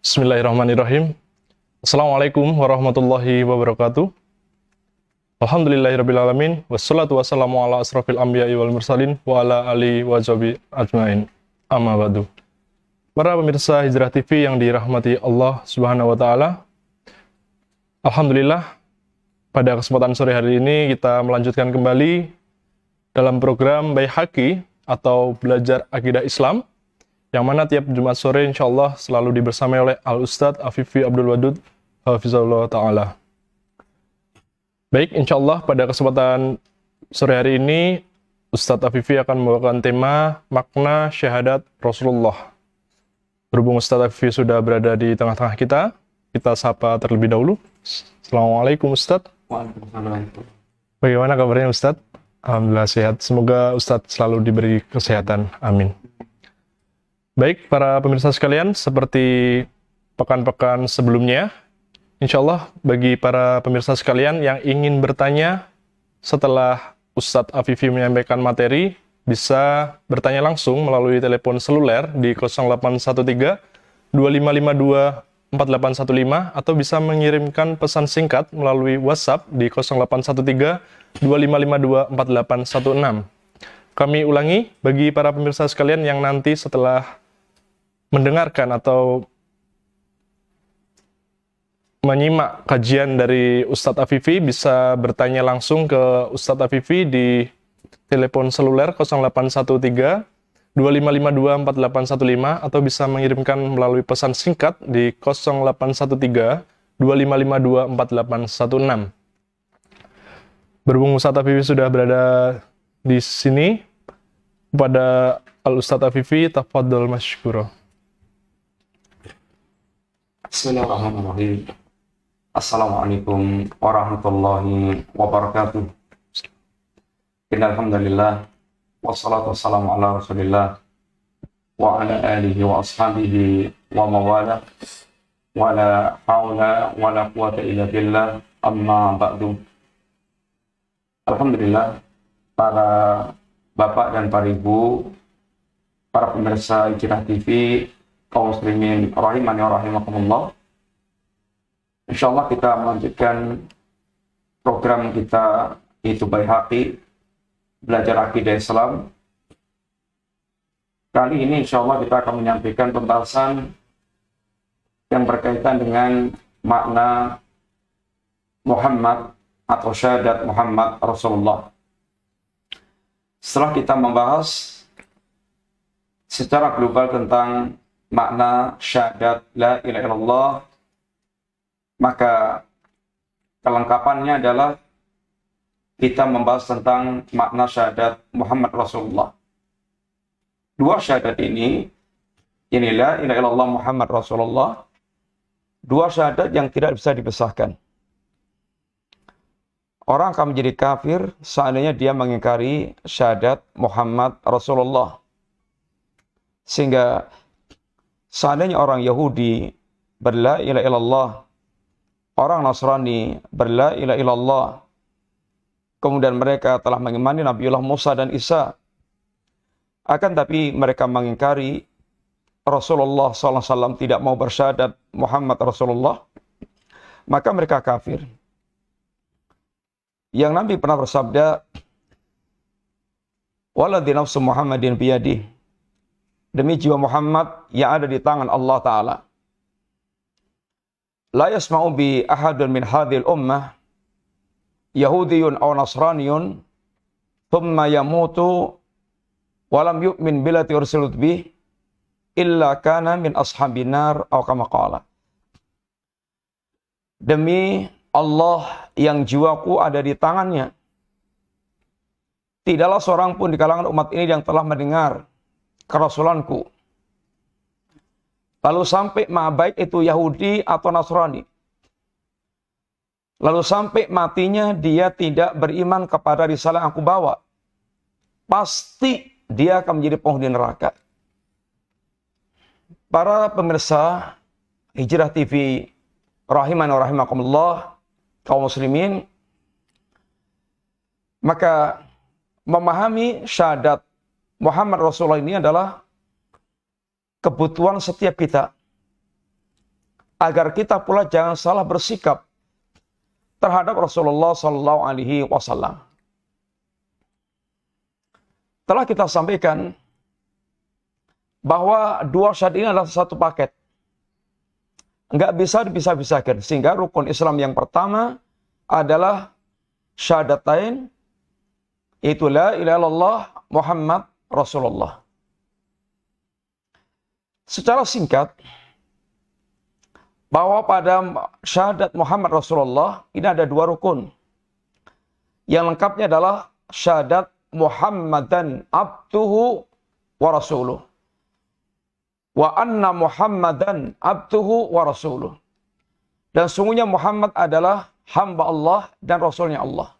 Bismillahirrahmanirrahim. Assalamualaikum warahmatullahi wabarakatuh. Alhamdulillahirrabbilalamin. Wassalatu wassalamu ala asrafil anbiya'i wal mursalin wa ala alihi wa sahbihi ajmain. Amma ba'du. Para pemirsa Hijrah TV yang dirahmati Allah Subhanahu wa taala. Alhamdulillah, pada kesempatan sore hari ini kita melanjutkan kembali dalam program Baihaqi atau Belajar Akidah Islam, yang mana tiap Jumat sore insyaallah selalu dibersamai oleh Al-Ustadz Afifi Abdul Wadud Hafizahullah Ta'ala. Baik, insyaallah pada kesempatan sore hari ini Ustadz Afifi akan membawakan tema makna syahadat Rasulullah. Berhubung Ustadz Afifi sudah berada di tengah-tengah kita, kita sapa terlebih dahulu. Assalamualaikum Ustadz. Waalaikumsalam. Bagaimana kabarnya Ustadz? Alhamdulillah sehat. Semoga Ustadz selalu diberi kesehatan. Amin. Baik, para pemirsa sekalian, seperti pekan-pekan sebelumnya, insya Allah bagi para pemirsa sekalian yang ingin bertanya setelah Ustadz Afifi menyampaikan materi, bisa bertanya langsung melalui telepon seluler di 0813 2552 4815 atau bisa mengirimkan pesan singkat melalui WhatsApp di 0813 2552 4816. Kami ulangi, bagi para pemirsa sekalian yang nanti setelah mendengarkan atau menyimak kajian dari Ustadz Afifi, bisa bertanya langsung ke Ustadz Afifi di telepon seluler 0813 2552 4815 atau bisa mengirimkan melalui pesan singkat di 0813 2552 4816. Berhubung Ustadz Afifi sudah berada di sini, kepada Al-Ustadz Afifi, tafadhol masykurah. Bismillahirrahmanirrahim. Assalamualaikum warahmatullahi wabarakatuh. Innalhamdulillah wassalatu wassalamu ala Rasulillah wa ala alihi wa ashabihi wa mawala wa la hawla wa la quwata illa billah, amma ba'du. Alhamdulillah, para bapak dan para ibu, para pemirsa Hijrah TV, kaum muslimin rahimani wa rahimakumullah. Insyaallah kita melanjutkan program kita, yaitu Baihaqi Belajar Akidah Islam. Kali ini insyaallah kita akan menyampaikan pembahasan yang berkaitan dengan makna Muhammad atau syahadat Muhammad Rasulullah. Setelah kita membahas secara global tentang makna syahadat la ilaha illallah, maka kelengkapannya adalah kita membahas tentang makna syahadat Muhammad Rasulullah. Dua syahadat ini la ilaha illallah Muhammad Rasulullah, dua syahadat yang tidak bisa dipisahkan. Orang akan menjadi kafir seandainya dia mengingkari syahadat Muhammad Rasulullah. Sehingga seandainya orang Yahudi berla ilaha illallah, orang Nasrani berla ilaha illallah, kemudian mereka telah mengimani Nabiullah Musa dan Isa, akan tapi mereka mengingkari Rasulullah SAW, tidak mau bersyahadat Muhammad Rasulullah, maka mereka kafir. Yang Nabi pernah bersabda, waladhi nafsu Muhammadin biyadih, demi jiwa Muhammad yang ada di tangan Allah Ta'ala, la yasma'u bi ahadun min hadhil ummah Yahudiyun aw Nasraniyun thumma yamutu walam yu'min billati ursilut bih illa kana min ashabin nar aw kama qala. Demi Allah yang jiwaku ada di tangannya, tidaklah seorang pun di kalangan umat ini yang telah mendengar kerasulanku, lalu sampai baik itu Yahudi atau Nasrani, lalu sampai matinya dia tidak beriman kepada risalah yang aku bawa, pasti dia akan menjadi penghuni neraka. Para pemirsa Hijrah TV rahimani wa rahimakumullah, kaum muslimin, maka memahami syahadat Muhammad Rasulullah ini adalah kebutuhan setiap kita. agar kita pula jangan salah bersikap terhadap Rasulullah Sallallahu Alaihi Wasallam. Telah kita sampaikan bahwa dua syahadat ini adalah satu paket. Enggak bisa dipisah-pisahkan. Sehingga rukun Islam yang pertama adalah syahadatain, yaitu la ilaha illallah Muhammad Rasulullah. Secara singkat, bahwa pada syahadat Muhammad Rasulullah ini ada dua rukun. Yang lengkapnya adalah syahadat Muhammadan abduhu wa rasuluh. Wa anna Muhammadan abduhu wa rasuluh. Dan sungguhnya Muhammad adalah hamba Allah dan Rasulnya Allah.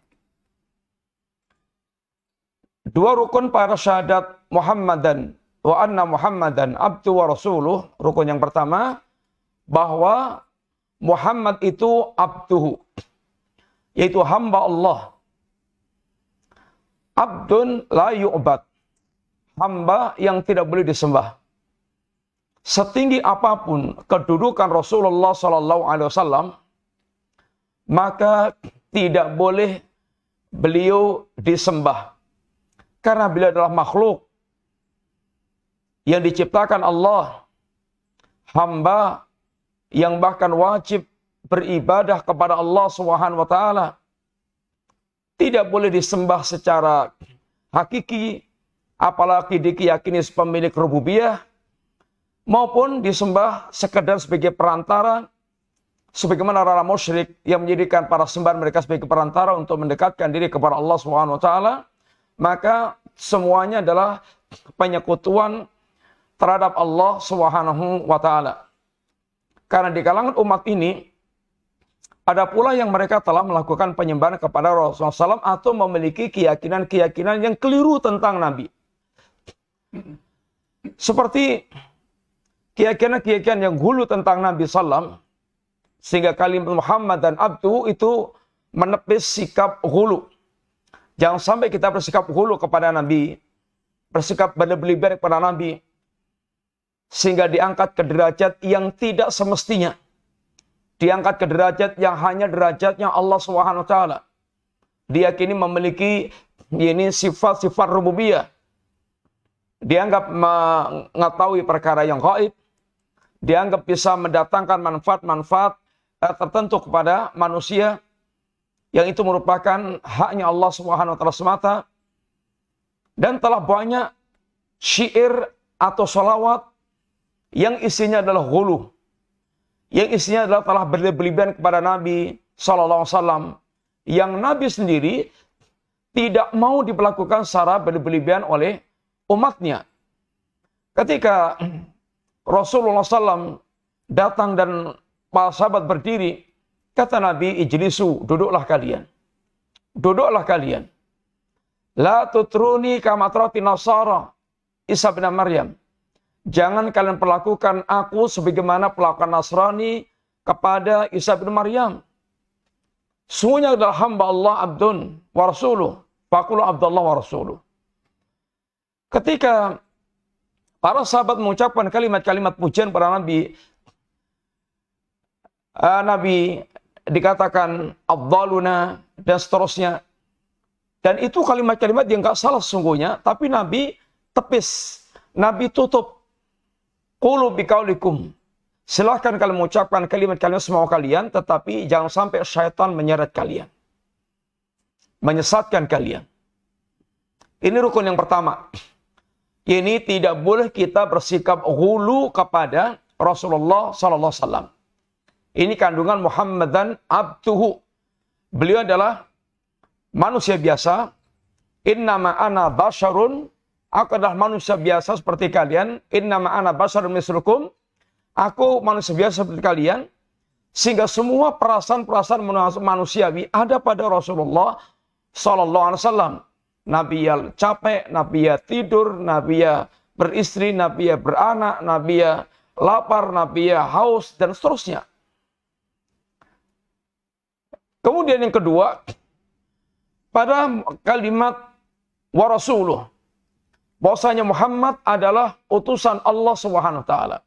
Dua rukun pada syahadat Muhammadan wa anna Muhammadan abduhu wa rasuluh. Rukun yang pertama, bahwa Muhammad itu abduhu, yaitu hamba Allah. Abdun la yu'bad, hamba yang tidak boleh disembah. Setinggi apapun kedudukan Rasulullah SAW, maka tidak boleh beliau disembah. Karena beliau adalah makhluk yang diciptakan Allah, hamba yang bahkan wajib beribadah kepada Allah Subhanahu wa taala. Tidak boleh disembah secara hakiki, apalagi diyakini pemilik rububiyah, maupun disembah sekedar sebagai perantara, sebagaimana orang musyrik yang menjadikan para sembahan mereka sebagai perantara untuk mendekatkan diri kepada Allah Subhanahu wa taala. Maka semuanya adalah penyekutuan terhadap Allah Subhanahu wa taala. Karena di kalangan umat ini ada pula yang mereka telah melakukan penyembahan kepada Rasulullah SAW atau memiliki keyakinan-keyakinan yang keliru tentang Nabi. Seperti keyakinan-keyakinan yang hulu tentang Nabi SAW, sehingga kalimat Muhammad dan Abdu itu menepis sikap hulu. Jangan sampai kita bersikap hulu kepada Nabi, bersikap berlebihan kepada Nabi, sehingga diangkat ke derajat yang tidak semestinya. Diangkat ke derajat yang hanya derajatnya Allah Subhanahu wa taala. Diyakini memiliki ini sifat-sifat rububiyah. Dianggap mengetahui perkara yang gaib. Dianggap bisa mendatangkan manfaat-manfaat tertentu kepada manusia, yang itu merupakan haknya Allah Subhanahu wa taala semata. Dan telah banyak syair atau sholawat yang isinya adalah ghuluh, yang isinya adalah telah berlebihan kepada Nabi Sallallahu Alaihi Wasallam, yang Nabi sendiri tidak mau diperlakukan secara berlebihan oleh umatnya. Ketika Rasulullah SAW datang dan para sahabat berdiri, kata Nabi, ijlisu, duduklah kalian. Duduklah kalian. La tutruni kama atrati Nasara Isa bin Maryam. Jangan kalian perlakukan aku sebagaimana perlakuan Nasrani kepada Isa bin Maryam. Sungguhnya adalah hamba Allah, abdun wa rasuluh. Faqulu abdullah wa rasuluh. Ketika para sahabat mengucapkan kalimat-kalimat pujian pada Nabi, Nabi dikatakan afdaluna dan seterusnya. Dan itu kalimat-kalimat yang gak salah sesungguhnya, tapi Nabi tepis, Nabi tutup. Qulu biqaulikum. Silahkan kalian mengucapkan kalimat-kalimat semua kalian, tetapi jangan sampai syaitan menyeret kalian, menyesatkan kalian. Ini rukun yang pertama. Ini tidak boleh kita bersikap ghulu kepada Rasulullah sallallahu alaihi wasallam. Ini kandungan Muhammadan abduhu. Beliau adalah manusia biasa. Innama ana basyarun. Aku adalah manusia biasa seperti kalian. Innama ana basyarun mislukum. Aku manusia biasa seperti kalian. Sehingga semua perasaan-perasaan manusiawi ada pada Rasulullah sallallahu alaihi wasallam. Nabi ya capek, Nabi ya tidur, Nabi ya beristri, Nabi ya beranak, Nabi ya lapar, Nabi ya haus, dan seterusnya. Kemudian yang kedua, pada kalimat wa rasuluh, bahwasanya Muhammad adalah utusan Allah Subhanahu wa taala.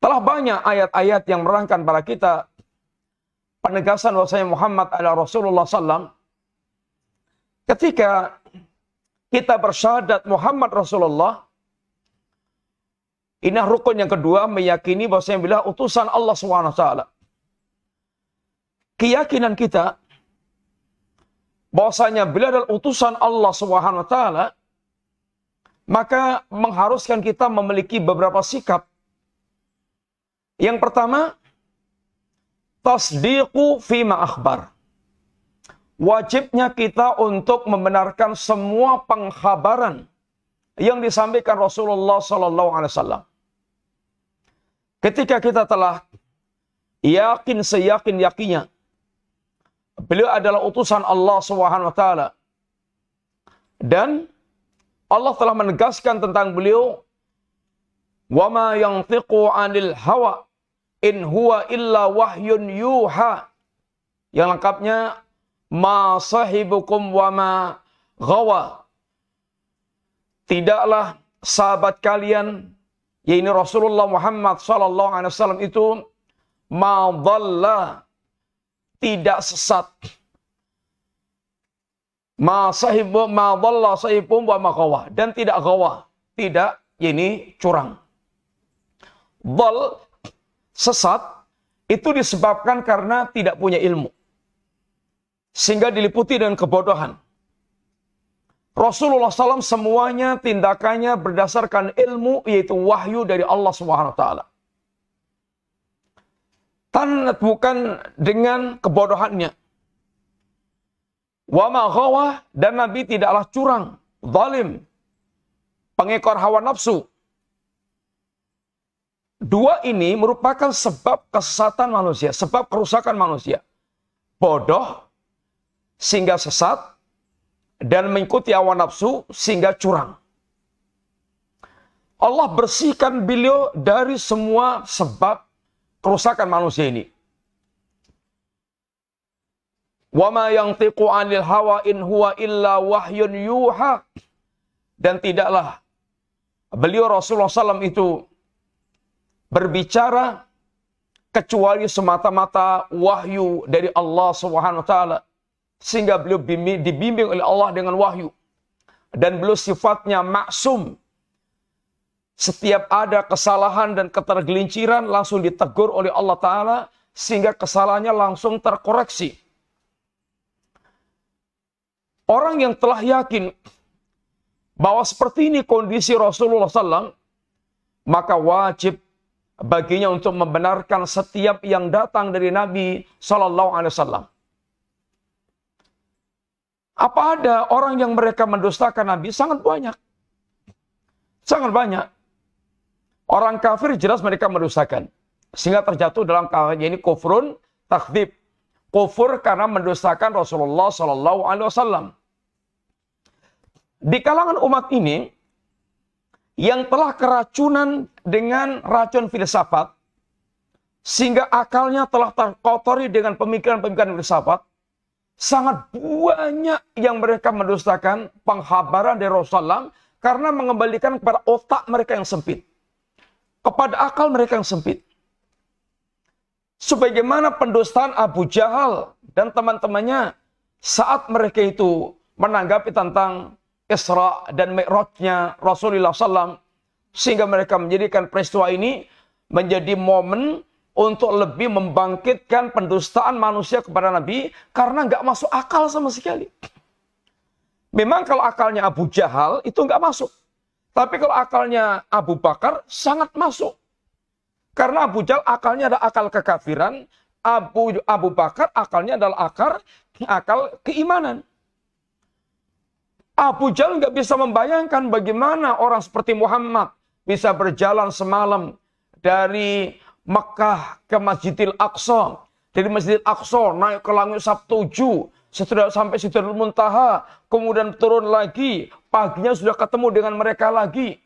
Telah banyak ayat-ayat yang menerangkan pada kita penegasan bahwasanya Muhammad adalah Rasulullah SAW. Ketika kita bersyahadat Muhammad Rasulullah, ini rukun yang kedua, meyakini bahwasanya beliau utusan Allah SWT. Keyakinan kita bahwasanya beliau adalah utusan Allah SWT, maka mengharuskan kita memiliki beberapa sikap. Yang pertama, tasdiqu fima akhbar. Wajibnya kita untuk membenarkan semua pengkhabaran yang disampaikan Rasulullah SAW. Ketika kita telah yakin seyakin-yakinnya beliau adalah utusan Allah SWT, dan Allah telah menegaskan tentang beliau, wa ma yantiqu 'anil hawa in huwa illa wahyun yuha. Yang lengkapnya, ma sahibukum wa ma ghawa. Tidaklah sahabat kalian, yaitu Rasulullah Muhammad SAW itu, ma dhalla, tidak sesat. Ma dhalla sahibum wa ma ghawa, dan tidak ghawa, tidak ini curang. Dhal, sesat, itu disebabkan karena tidak punya ilmu, sehingga diliputi dengan kebodohan. Rasulullah SAW semuanya tindakannya berdasarkan ilmu, yaitu wahyu dari Allah SWT. Bukan dengan kebodohannya. Wa ma ghawa, dan Nabi tidaklah curang, zalim, pengekor hawa nafsu. Dua ini merupakan sebab kesesatan manusia, sebab kerusakan manusia. Bodoh sehingga sesat, dan mengikuti hawa nafsu sehingga curang. Allah bersihkan beliau dari semua sebab kerusakan manusia ini. Wa ma yantiqu 'anil hawa in huwa illa wahyun yuha. Dan tidaklah beliau Rasulullah SAW itu berbicara kecuali semata-mata wahyu dari Allah SWT, sehingga beliau dibimbing oleh Allah dengan wahyu, dan beliau sifatnya maksum. Setiap ada kesalahan dan ketergelinciran langsung ditegur oleh Allah Ta'ala, sehingga kesalahannya langsung terkoreksi. Orang yang telah yakin bahwa seperti ini kondisi Rasulullah SAW, maka wajib baginya untuk membenarkan setiap yang datang dari Nabi SAW. Apa ada orang yang mereka mendustakan Nabi? Sangat banyak. Sangat banyak. Orang kafir jelas mereka mendustakan, sehingga terjatuh dalam kategori ini kufrun takdzib. Kufur karena mendustakan Rasulullah SAW. Di kalangan umat ini, yang telah keracunan dengan racun filsafat, sehingga akalnya telah terkotori dengan pemikiran-pemikiran filsafat, sangat banyak yang mereka mendustakan penghabaran dari Rasulullah karena mengembalikan kepada otak mereka yang sempit, kepada akal mereka yang sempit. Sebagaimana pendustaan Abu Jahal dan teman-temannya saat mereka itu menanggapi tentang Isra dan Mi'rajnya Rasulullah SAW, sehingga mereka menjadikan peristiwa ini menjadi momen untuk lebih membangkitkan pendustaan manusia kepada Nabi, karena nggak masuk akal sama sekali. Memang kalau akalnya Abu Jahal itu nggak masuk, tapi kalau akalnya Abu Bakar sangat masuk. Karena Abu Jahal akalnya ada akal kekafiran, Abu Bakar akalnya adalah akal keimanan. Abu Jahal nggak bisa membayangkan bagaimana orang seperti Muhammad bisa berjalan semalam dari Mekah ke Masjidil Aqsa, dari Masjidil Aqsa naik ke langit Sabtu 7, setelah sampai Sidratul Muntaha, kemudian turun lagi, paginya sudah ketemu dengan mereka lagi.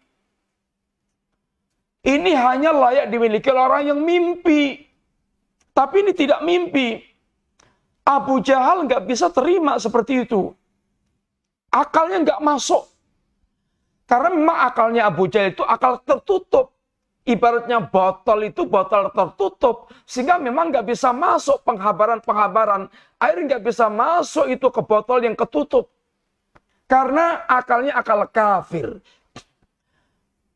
Ini hanya layak dimiliki oleh orang yang mimpi. Tapi ini tidak mimpi. Abu Jahal nggak bisa terima seperti itu. Akalnya nggak masuk. Karena memang akalnya Abu Jahal itu akal tertutup. Ibaratnya botol itu botol tertutup, sehingga memang nggak bisa masuk penghabaran-penghabaran. Air nggak bisa masuk itu ke botol yang ketutup. Karena akalnya akal kafir.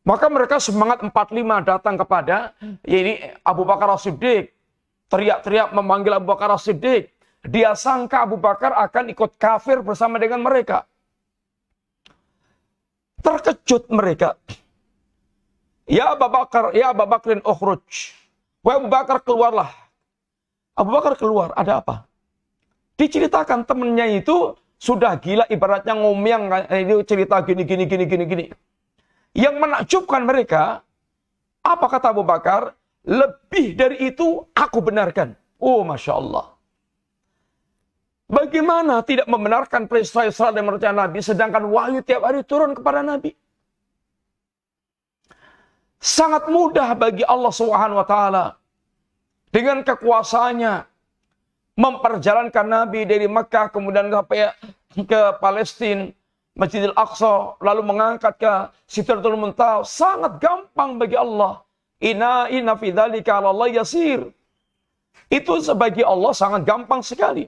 Maka mereka semangat 45 datang kepada ini Abu Bakar As-Siddiq. Teriak-teriak memanggil Abu Bakar As-Siddiq. Dia sangka Abu Bakar akan ikut kafir bersama dengan mereka. Terkejut mereka. Ya Abu Bakrin ukhruj. Wahai Abu Bakar, keluarlah. Abu Bakar keluar, ada apa? Diceritakan temennya itu sudah gila, ibaratnya ngomong, ini cerita gini. Yang menakjubkan mereka, apa kata Abu Bakar? Lebih dari itu aku benarkan. Oh, Masya Allah. Bagaimana tidak membenarkan peristiwa Isra dan Mi'raj Nabi, sedangkan wahyu tiap hari turun kepada Nabi? Sangat mudah bagi Allah Subhanahu wa taala dengan kekuasaannya memperjalankan Nabi dari Mekah kemudian ke Palestina, Masjidil Aqsa, lalu mengangkat ke Sidratul Muntaha. Sangat gampang bagi Allah. Inna fi dzalika 'ala Allah yasir. Itu sebagai Allah sangat gampang sekali.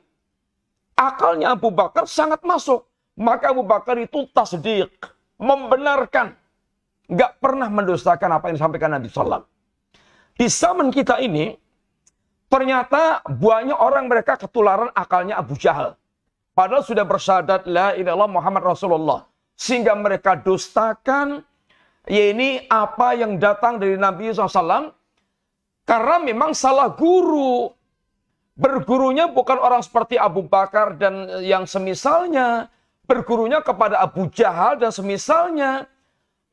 Akalnya Abu Bakar sangat masuk. Maka Abu Bakar itu tasdiq, membenarkan. Nggak pernah mendustakan apa yang disampaikan Nabi SAW. Di zaman kita ini, ternyata banyak orang mereka ketularan akalnya Abu Jahal. Padahal sudah bersyahadat la ilaha illallah Muhammad Rasulullah. Sehingga mereka dustakan, ini apa yang datang dari Nabi SAW. Karena memang salah guru. Bergurunya bukan orang seperti Abu Bakar dan yang semisalnya. Bergurunya kepada Abu Jahal dan semisalnya.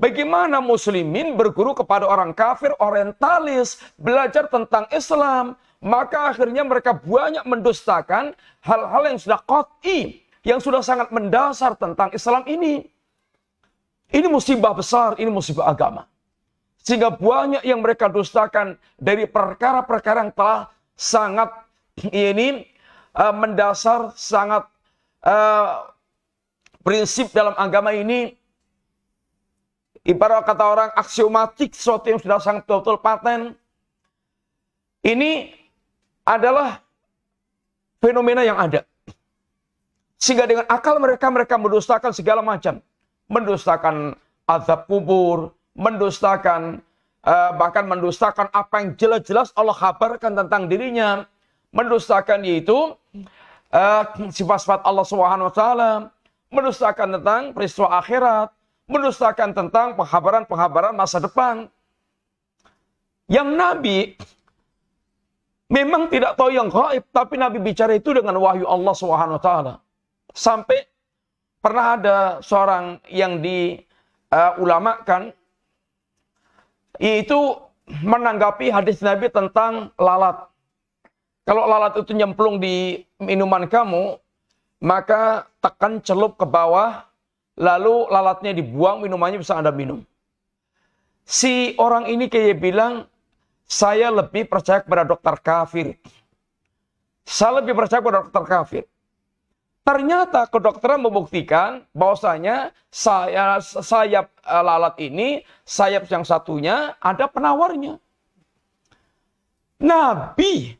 Bagaimana muslimin berguru kepada orang kafir, orientalis, belajar tentang Islam. Maka akhirnya mereka banyak mendustakan hal-hal yang sudah qat'i, yang sudah sangat mendasar tentang Islam ini. Ini musibah besar, ini musibah agama. Sehingga banyak yang mereka dustakan dari perkara-perkara yang telah sangat mendasar, sangat prinsip dalam agama ini. Ibarat kata orang aksiomatik, sesuatu yang sudah sangat betul-betul paten. Ini adalah fenomena yang ada. Sehingga dengan akal mereka mendustakan segala macam. Mendustakan azab kubur, mendustakan, bahkan mendustakan apa yang jelas-jelas Allah kabarkan tentang dirinya. Mendustakan yaitu sifat-sifat Allah SWT. Mendustakan tentang peristiwa akhirat. Mendustakan tentang penghabaran-penghabaran masa depan. Yang Nabi memang tidak tahu yang gaib, tapi Nabi bicara itu dengan wahyu Allah SWT. Sampai pernah ada seorang yang diulamakan, yaitu menanggapi hadis Nabi tentang lalat. Kalau lalat itu nyemplung di minuman kamu, maka tekan celup ke bawah, lalu lalatnya dibuang, minumannya bisa Anda minum. Si orang ini kayak bilang, saya lebih percaya kepada dokter kafir. Saya lebih percaya kepada dokter kafir. Ternyata kedokteran membuktikan bahwasanya sayap lalat ini, sayap yang satunya ada penawarnya. Nabi,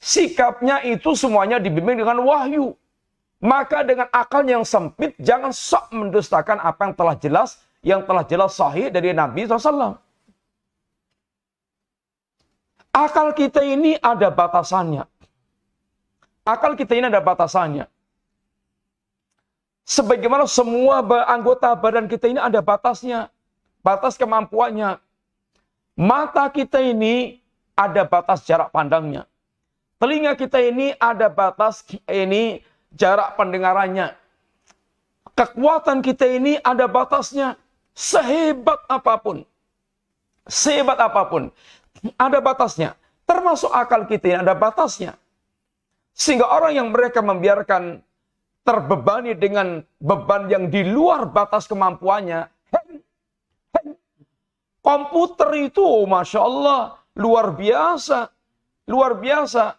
sikapnya itu semuanya dibimbing dengan wahyu. Maka dengan akalnya yang sempit, jangan sok mendustakan apa yang telah jelas sahih dari Nabi SAW. Akal kita ini ada batasannya. Akal kita ini ada batasannya. Sebagaimana semua anggota badan kita ini ada batasnya. Batas kemampuannya. Mata kita ini ada batas jarak pandangnya. Telinga kita ini ada batas jarak pendengarannya. Kekuatan kita ini ada batasnya. Sehebat apapun. Sehebat apapun. Ada batasnya. Termasuk akal kita ini ada batasnya. Sehingga orang yang mereka membiarkan terbebani dengan beban yang di luar batas kemampuannya. Komputer itu, Masya Allah, luar biasa. Luar biasa.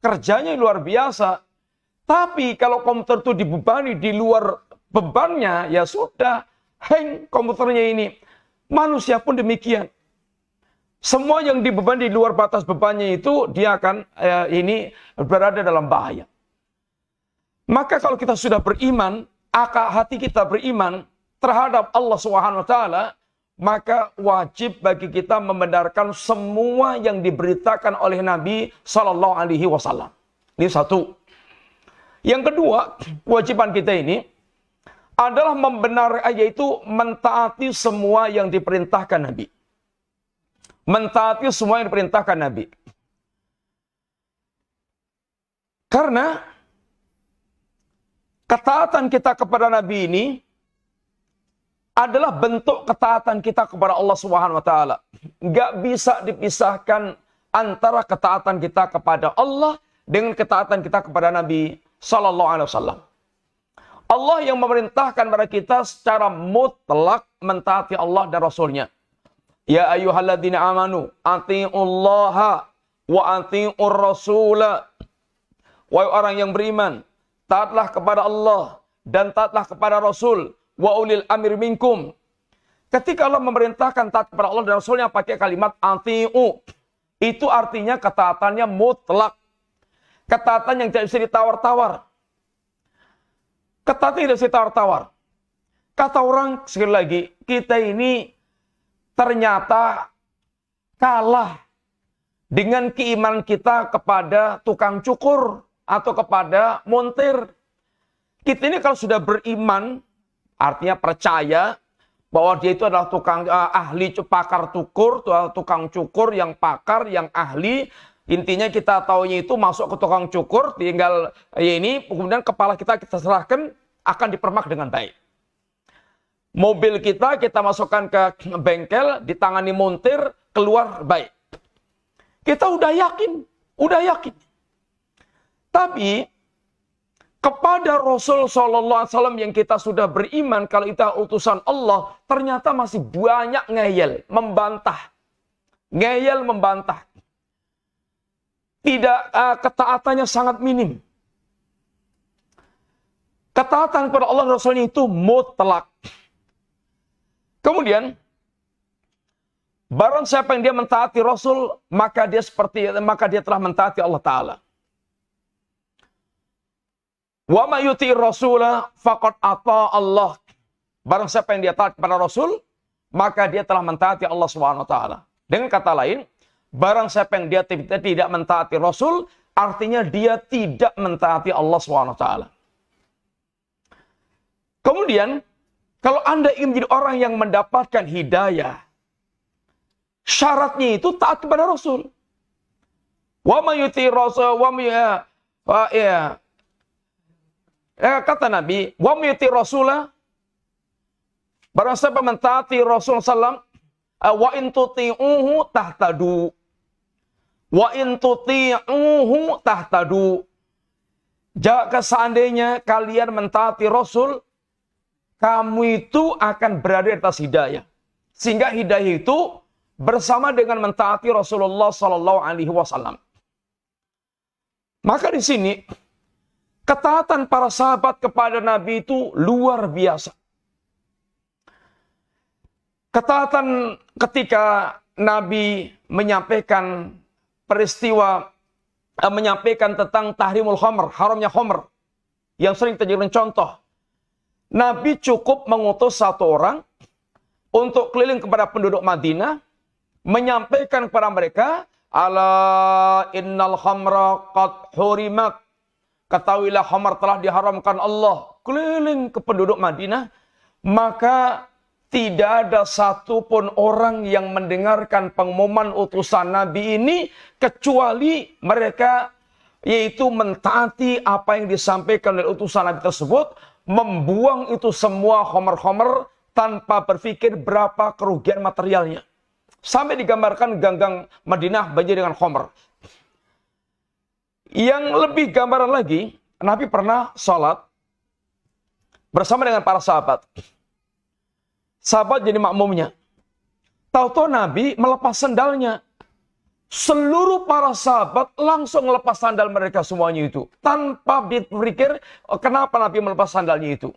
Kerjanya luar biasa. Tapi kalau komputer itu dibebani di luar bebannya, ya sudah, hang komputernya ini. Manusia pun demikian. Semua yang dibebani di luar batas bebannya itu, dia akan ini berada dalam bahaya. Maka kalau kita sudah beriman, hati kita beriman terhadap Allah Subhanahu wa taala, maka wajib bagi kita membenarkan semua yang diberitakan oleh Nabi Sallallahu Alaihi Wasallam. Ini satu. Yang kedua, kewajiban kita ini adalah yaitu mentaati semua yang diperintahkan Nabi. Mentaati semua yang diperintahkan Nabi. Karena ketaatan kita kepada Nabi ini adalah bentuk ketaatan kita kepada Allah Subhanahu wa taala. Enggak bisa dipisahkan antara ketaatan kita kepada Allah dengan ketaatan kita kepada Nabi sallallahu alaihi wasallam. Allah yang memerintahkan kepada kita secara mutlak mentaati Allah dan Rasul-Nya. Ya ayyuhalladzina amanu atiiullaha wa atiiur rasula. Wahai orang yang beriman, taatlah kepada Allah dan taatlah kepada Rasul. Wa ulil amir minkum. Ketika Allah memerintahkan taat kepada Allah dan Rasulnya pakai kalimat ati'u, itu artinya ketaatannya mutlak. Ketaatan yang tidak bisa ditawar-tawar. Ketaatan yang tidak bisa ditawar-tawar. Kata orang, sekali lagi, kita ini ternyata kalah dengan keimanan kita kepada tukang cukur atau kepada montir. Kita ini kalau sudah beriman, artinya percaya bahwa dia itu adalah tukang ahli pakar cukur, tukang cukur yang pakar, yang ahli. Intinya kita taunya itu masuk ke tukang cukur, tinggal ini, kemudian kepala kita serahkan, akan dipermak dengan baik. Mobil kita masukkan ke bengkel, ditangani montir, keluar baik. Kita udah yakin. Tapi kepada Rasul Sallallahu Alaihi Wasallam yang kita sudah beriman kalau itu utusan Allah, ternyata masih banyak ngeyel, membantah. Tidak, ketaatannya sangat minim. Ketaatan kepada Allah dan Rasulnya itu mutlak. Kemudian, barang siapa yang dia mentaati Rasul, maka dia telah mentaati Allah Ta'ala. Wa ma yuti rasula faqad ata Allah. Barang siapa yang dia taat kepada Rasul, maka dia telah mentaati Allah Subhanahu wa taala. Dengan kata lain, barang siapa yang dia tidak mentaati Rasul, artinya dia tidak mentaati Allah Subhanahu wa taala. Kemudian, kalau Anda ingin menjadi orang yang mendapatkan hidayah, syaratnya itu taat kepada Rasul. Wa ma yuti rasul kata Nabi, wa miyati rasulah, barang siapa mentaati Rasul sallam, wa in tuti'uhu tahtadu. Wa in tuti'uhu tahtadu. Jika seandainya kalian mentaati Rasul, kamu itu akan berada di atas hidayah. Sehingga hidayah itu bersama dengan mentaati Rasulullah sallallahu alaihi wasallam. Maka di sini ketaatan para sahabat kepada Nabi itu luar biasa. Ketaatan ketika Nabi menyampaikan peristiwa, menyampaikan tentang tahrimul khamr, haramnya khamr, yang sering dijadikan contoh. Nabi cukup mengutus satu orang untuk keliling kepada penduduk Madinah, menyampaikan kepada mereka, ala innal khamra qad hurimat. Ketahuilah khamar telah diharamkan Allah. Keliling ke penduduk Madinah, maka tidak ada satupun orang yang mendengarkan pengumuman utusan Nabi ini kecuali mereka yaitu mentaati apa yang disampaikan oleh utusan Nabi tersebut, membuang itu semua khamar-khamar tanpa berpikir berapa kerugian materialnya. Sampai digambarkan ganggang Madinah banjir dengan khamar. Yang lebih gambaran lagi, Nabi pernah sholat bersama dengan para sahabat. Sahabat jadi makmumnya. Tahu-tahu Nabi melepas sandalnya. Seluruh para sahabat langsung melepas sandal mereka semuanya itu. Tanpa berpikir kenapa Nabi melepas sandalnya itu.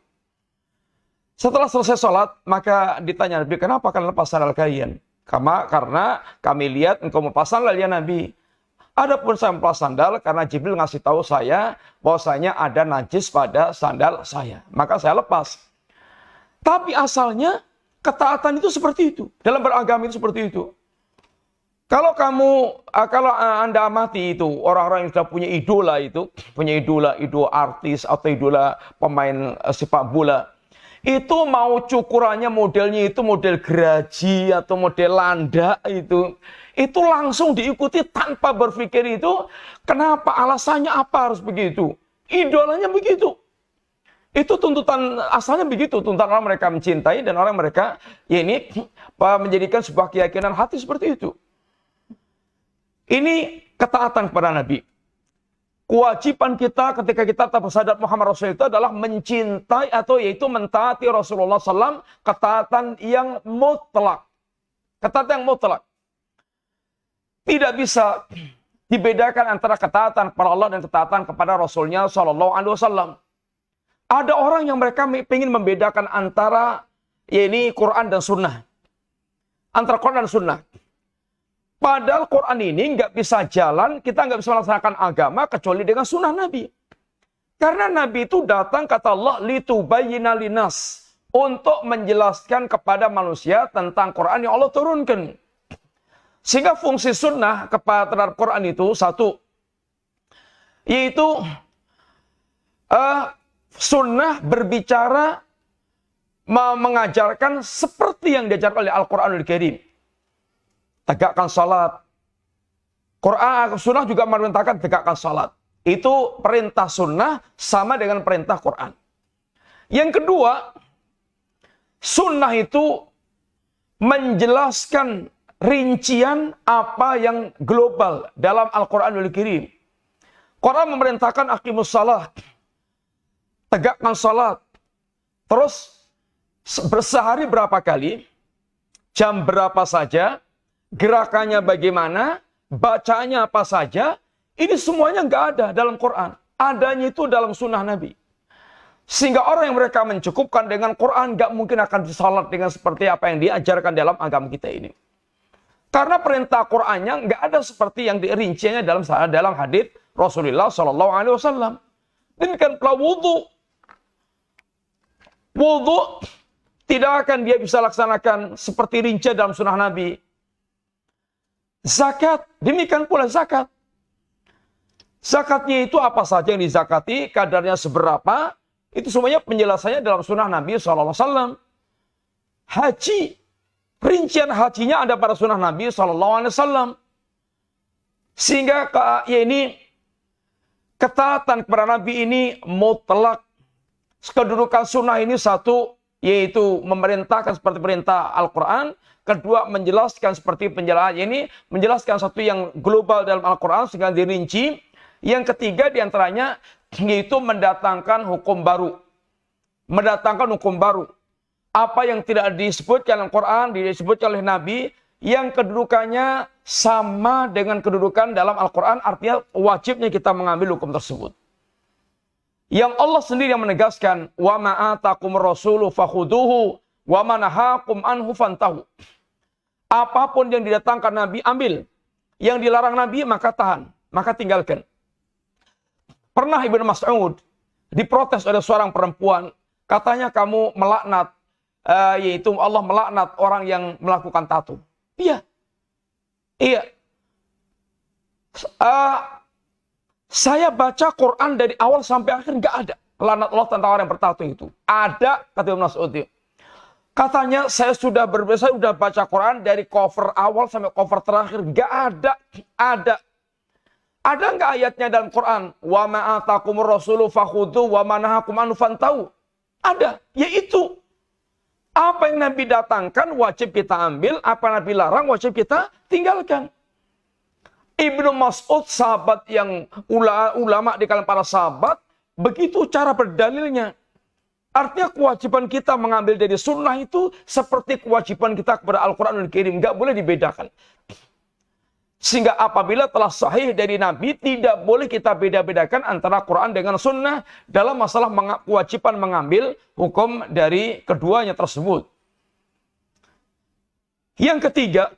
Setelah selesai sholat, maka ditanya Nabi, kenapa kalian lepas sandal kalian? Karena kami lihat engkau melepas sandal ya Nabi. Adapun saya melepas sandal karena Jibril ngasih tahu saya bahwasanya ada najis pada sandal saya. Maka saya lepas. Tapi asalnya ketaatan itu seperti itu. Dalam beragama itu seperti itu. Kalau Anda amati itu orang-orang yang sudah punya idola idola artis atau idola pemain sepak bola. Itu mau cukurannya modelnya itu model geraji atau model landak itu langsung diikuti tanpa berpikir itu kenapa, alasannya apa harus begitu. Idolanya begitu. Itu tuntutan asalnya begitu, tuntutan orang mereka mencintai dan orang mereka menjadikan sebuah keyakinan hati seperti itu. Ini ketaatan kepada Nabi. Kewajiban kita ketika kita bersyahadat Muhammad Rasul itu adalah mencintai atau yaitu mentaati Rasulullah SAW, ketaatan yang mutlak. Ketaatan yang mutlak. Tidak bisa dibedakan antara ketaatan kepada Allah dan ketaatan kepada Rasulnya SAW. Ada orang yang mereka ingin membedakan antara Quran dan Sunnah. Antara Quran dan Sunnah. Padahal Quran ini nggak bisa jalan, kita nggak bisa melaksanakan agama kecuali dengan sunnah Nabi. Karena Nabi itu datang, kata Allah, litubayyina linas, untuk menjelaskan kepada manusia tentang Quran yang Allah turunkan. Sehingga fungsi sunnah terhadap Quran itu satu, yaitu sunnah berbicara mengajarkan seperti yang diajarkan oleh Al-Quranul Karim. Tegakkan salat. Quran sunnah juga memerintahkan tegakkan salat. Itu perintah sunnah sama dengan perintah Quran. Yang kedua, sunnah itu menjelaskan rincian apa yang global dalam Al-Quranul Karim. Quran memerintahkan aqimus salat. Tegakkan salat. Terus bersehari berapa kali, jam berapa saja, gerakannya bagaimana, bacanya apa saja, ini semuanya nggak ada dalam Quran. Adanya itu dalam sunnah Nabi. Sehingga orang yang mereka mencukupkan dengan Quran nggak mungkin akan salat dengan seperti apa yang diajarkan dalam agama kita ini. Karena perintah Qurannya nggak ada seperti yang dirincinya dalam hadits Rasulullah SAW. Demikian pula wudhu. Wudhu tidak akan dia bisa laksanakan seperti rinci dalam sunnah Nabi. Zakat, demikian pula zakat. Zakatnya itu apa saja yang dizakati, kadarnya seberapa, itu semuanya penjelasannya dalam sunnah Nabi SAW. Haji, rincian hajinya ada pada sunnah Nabi SAW. Sehingga ketaatan kepada Nabi ini mutlak. Kedudukan sunnah ini satu, yaitu memerintahkan seperti perintah Al-Quran. Kedua, menjelaskan seperti penjelasan ini, menjelaskan satu yang global dalam Al-Quran sehingga dirinci. Yang ketiga diantaranya, yaitu mendatangkan hukum baru. Mendatangkan hukum baru. Apa yang tidak disebutkan dalam Quran, disebutkan oleh Nabi, yang kedudukannya sama dengan kedudukan dalam Al-Quran, artinya wajibnya kita mengambil hukum tersebut. Yang Allah sendiri yang menegaskan, wa ma'atakum rasulu fakhuduhu, wa manahakum anhu fantahu. Apapun yang didatangkan Nabi, ambil. Yang dilarang Nabi, maka tahan. Maka tinggalkan. Pernah Ibnu Mas'ud diprotes oleh seorang perempuan. Katanya kamu melaknat, yaitu Allah melaknat orang yang melakukan tato. Iya. Iya. Saya baca Quran dari awal sampai akhir, nggak ada laknat Allah tentang orang yang bertato itu. Ada, kata Ibnu Mas'ud. Katanya saya sudah baca Quran dari cover awal sampai cover terakhir. Nggak ada. Ada. Ada nggak ayatnya dalam Quran? Wa ma'atakumur rasulu fakhudu wa manahakum anhu fantahu. Ada. Yaitu. Apa yang Nabi datangkan wajib kita ambil. Apa yang Nabi larang wajib kita tinggalkan. Ibnu Mas'ud, sahabat yang ulama di kalangan para sahabat, begitu cara berdalilnya. Artinya kewajiban kita mengambil dari sunnah itu seperti kewajiban kita kepada Al-Quranul Karim. Nggak boleh dibedakan. Sehingga apabila telah sahih dari Nabi, tidak boleh kita beda-bedakan antara Quran dengan sunnah dalam masalah kewajiban mengambil hukum dari keduanya tersebut. Yang ketiga,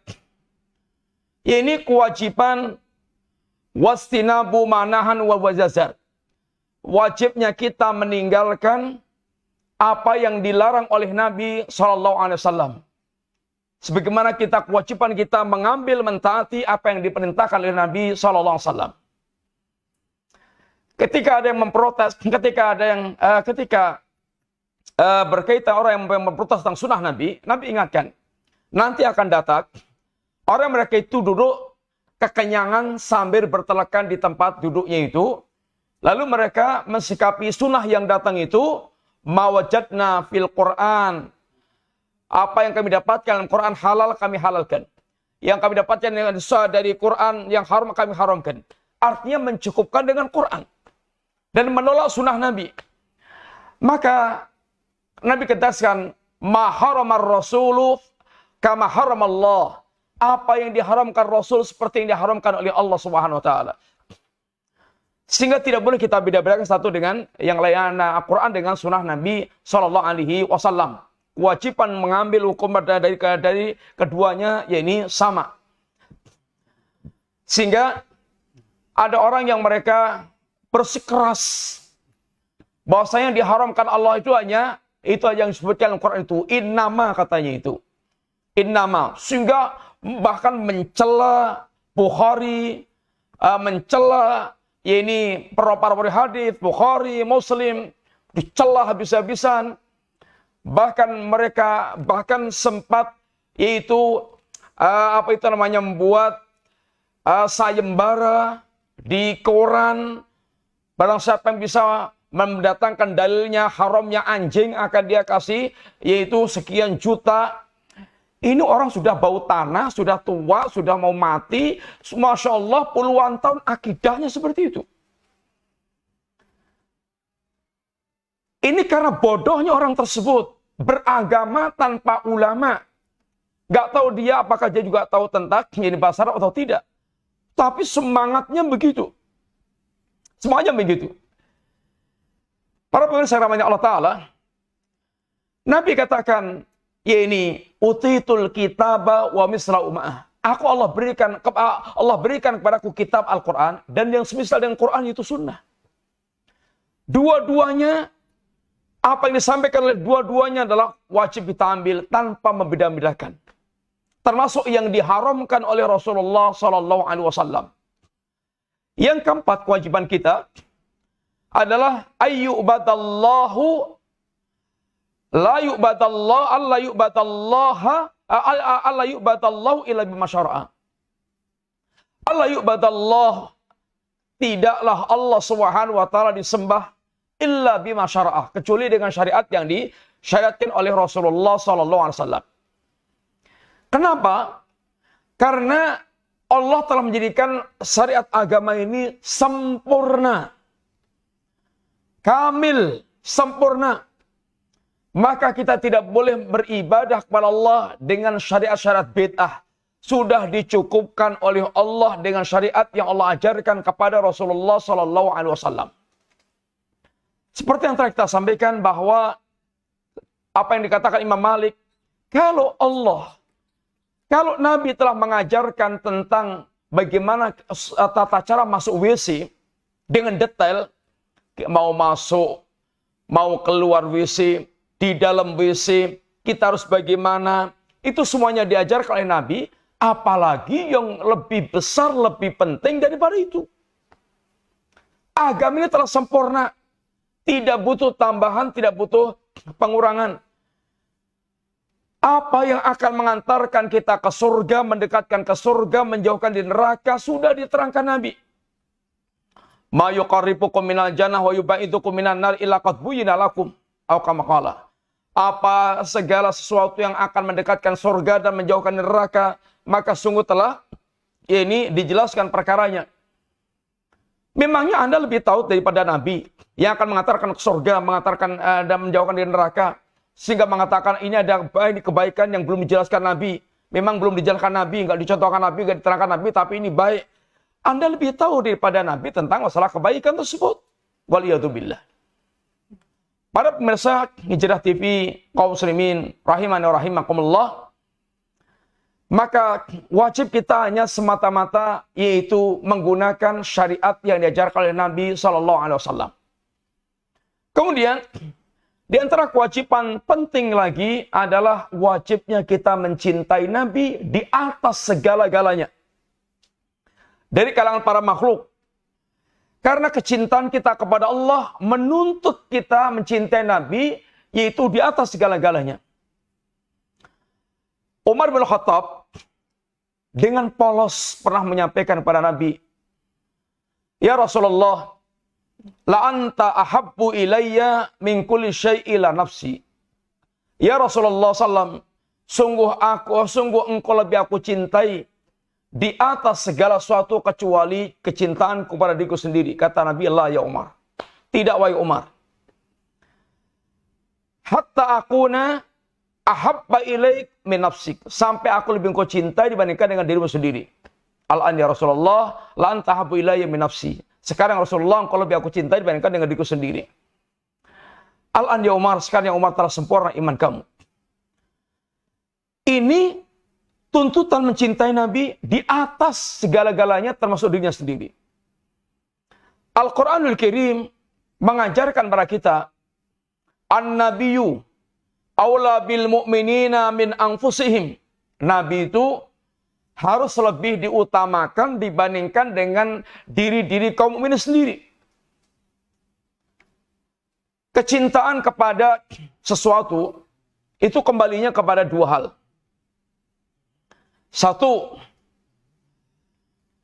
ini kewajiban wastinabu manahan wal wazazar. Wajibnya kita meninggalkan apa yang dilarang oleh Nabi SAW. Sebagaimana kewajiban kita mengambil mentaati apa yang diperintahkan oleh Nabi SAW. Ketika ada yang memprotes, ketika berkaitan orang yang memprotes tentang sunnah Nabi, Nabi ingatkan, nanti akan datang orang mereka itu duduk kekenyangan sambil bertelekan di tempat duduknya itu, lalu mereka mensikapi sunnah yang datang itu, mawajadna fil Quran. Apa yang kami dapatkan dalam Quran halal, kami halalkan. Yang kami dapatkan dari Quran yang haram, kami haramkan. Artinya mencukupkan dengan Quran. Dan menolak sunnah Nabi. Maka Nabi katakan, ma haramar rasulu kama haramallah. Apa yang diharamkan Rasul seperti yang diharamkan oleh Allah Subhanahu wa taala. Sehingga tidak boleh kita beda-bedakan satu dengan yang lain, Al-Quran dengan sunnah Nabi sallallahu alaihi wasallam. Kewajiban mengambil hukum dari keduanya, yakni sama. Sehingga ada orang yang mereka bersikeras bahwasanya yang diharamkan Allah itu hanya yang disebutkan dalam Quran itu, innama katanya itu. Innama. Sehingga bahkan mencela Bukhari, mencela para hadis Bukhari, Muslim, dicela habis-habisan. Bahkan sempat membuat sayembara di koran. Barang siapa yang bisa mendatangkan dalilnya haramnya anjing akan dia kasih yaitu sekian juta. Ini orang sudah bau tanah, sudah tua, sudah mau mati. Masya Allah puluhan tahun akidahnya seperti itu. Ini karena bodohnya orang tersebut. Beragama tanpa ulama. Gak tahu dia apakah dia juga tahu tentang ini bahasa Arab atau tidak. Tapi semangatnya begitu. Semuanya begitu. Para pemirsa rahmatnya Allah Ta'ala, Nabi katakan, utitul kitaba wa misla uma'ah. Allah berikan kepadaku kitab Al-Quran, dan yang semisal dengan Quran itu sunnah. Dua-duanya, apa yang disampaikan oleh dua-duanya adalah wajib kita ambil tanpa membeda-bedakan. Termasuk yang diharamkan oleh Rasulullah SAW. Yang keempat kewajiban kita adalah ayyubadallahu la yu'badallah alla yu'badallahu illa bima syara'a. Alla yu'badallah, tidaklah Allah Subhanahu wa taala disembah illa bima syara'a, kecuali dengan syariat yang disyariatkan oleh Rasulullah sallallahu alaihi wasallam. Kenapa? Karena Allah telah menjadikan syariat agama ini sempurna. Kamil, sempurna. Maka kita tidak boleh beribadah kepada Allah dengan syariat-syariat bid'ah. Sudah dicukupkan oleh Allah dengan syariat yang Allah ajarkan kepada Rasulullah sallallahu alaihi wasallam. Seperti yang telah kita sampaikan bahwa apa yang dikatakan Imam Malik, kalau Nabi telah mengajarkan tentang bagaimana tata cara masuk WC dengan detail, mau masuk, mau keluar WC, di dalam WC, kita harus bagaimana, itu semuanya diajarkan oleh Nabi, apalagi yang lebih besar, lebih penting daripada itu. Agama ini telah sempurna, tidak butuh tambahan, tidak butuh pengurangan. Apa yang akan mengantarkan kita ke surga, mendekatkan ke surga, menjauhkan di neraka, sudah diterangkan Nabi. Ma yuqarribukum minal jannah wa yubaidukum minan nar illa qad buyyina lakum aw kama qala. Apa segala sesuatu yang akan mendekatkan surga dan menjauhkan neraka, maka sungguh telah ini dijelaskan perkaranya. Memangnya Anda lebih tahu daripada Nabi yang akan mengantarkan ke surga, mengantarkan dan menjauhkan dari neraka, sehingga mengatakan ini ada kebaikan yang belum dijelaskan Nabi. Memang belum dijelaskan Nabi, nggak dicontohkan Nabi, nggak diterangkan Nabi, tapi ini baik. Anda lebih tahu daripada Nabi tentang masalah kebaikan tersebut. Waliyadzubillah. Para pemirsa Hijrah TV, kaum muslimin, rahimani wa rahimakumullah. maka wajib kita hanya semata-mata yaitu menggunakan syariat yang diajarkan oleh Nabi Shallallahu Alaihi Wasallam. Kemudian di antara kewajiban penting lagi adalah wajibnya kita mencintai Nabi di atas segala-galanya dari kalangan para makhluk. Karena kecintaan kita kepada Allah menuntut kita mencintai Nabi yaitu di atas segala-galanya. Umar bin Khattab dengan polos pernah menyampaikan kepada Nabi, "Ya Rasulullah, la anta ahabbu ilayya min kulli syai'i la nafsi." Ya Rasulullah sallam, sungguh engkau lebih aku cintai di atas segala sesuatu kecuali kecintaanku pada diriku sendiri. Kata Nabi, "La ya Umar." Tidak wahai Umar. Hatta akuna ahabba ilaik min nafsik. Sampai aku lebih engkau cintai dibandingkan dengan dirimu sendiri. Al-an ya Rasulullah, la anta ahabbu ilayya min nafsi. Sekarang Rasulullah, engkau lebih aku cintai dibandingkan dengan diriku sendiri. Al-an ya Umar, sekarang ya Umar telah sempurna iman kamu. Ini tuntutan mencintai Nabi di atas segala-galanya termasuk dirinya sendiri. Al-Quranul Karim mengajarkan kepada kita, An-Nabiyyu aula bil mu'minina min anfusihim. Nabi itu harus lebih diutamakan dibandingkan dengan diri-diri kaum mukminin sendiri. Kecintaan kepada sesuatu itu kembalinya kepada dua hal. Satu,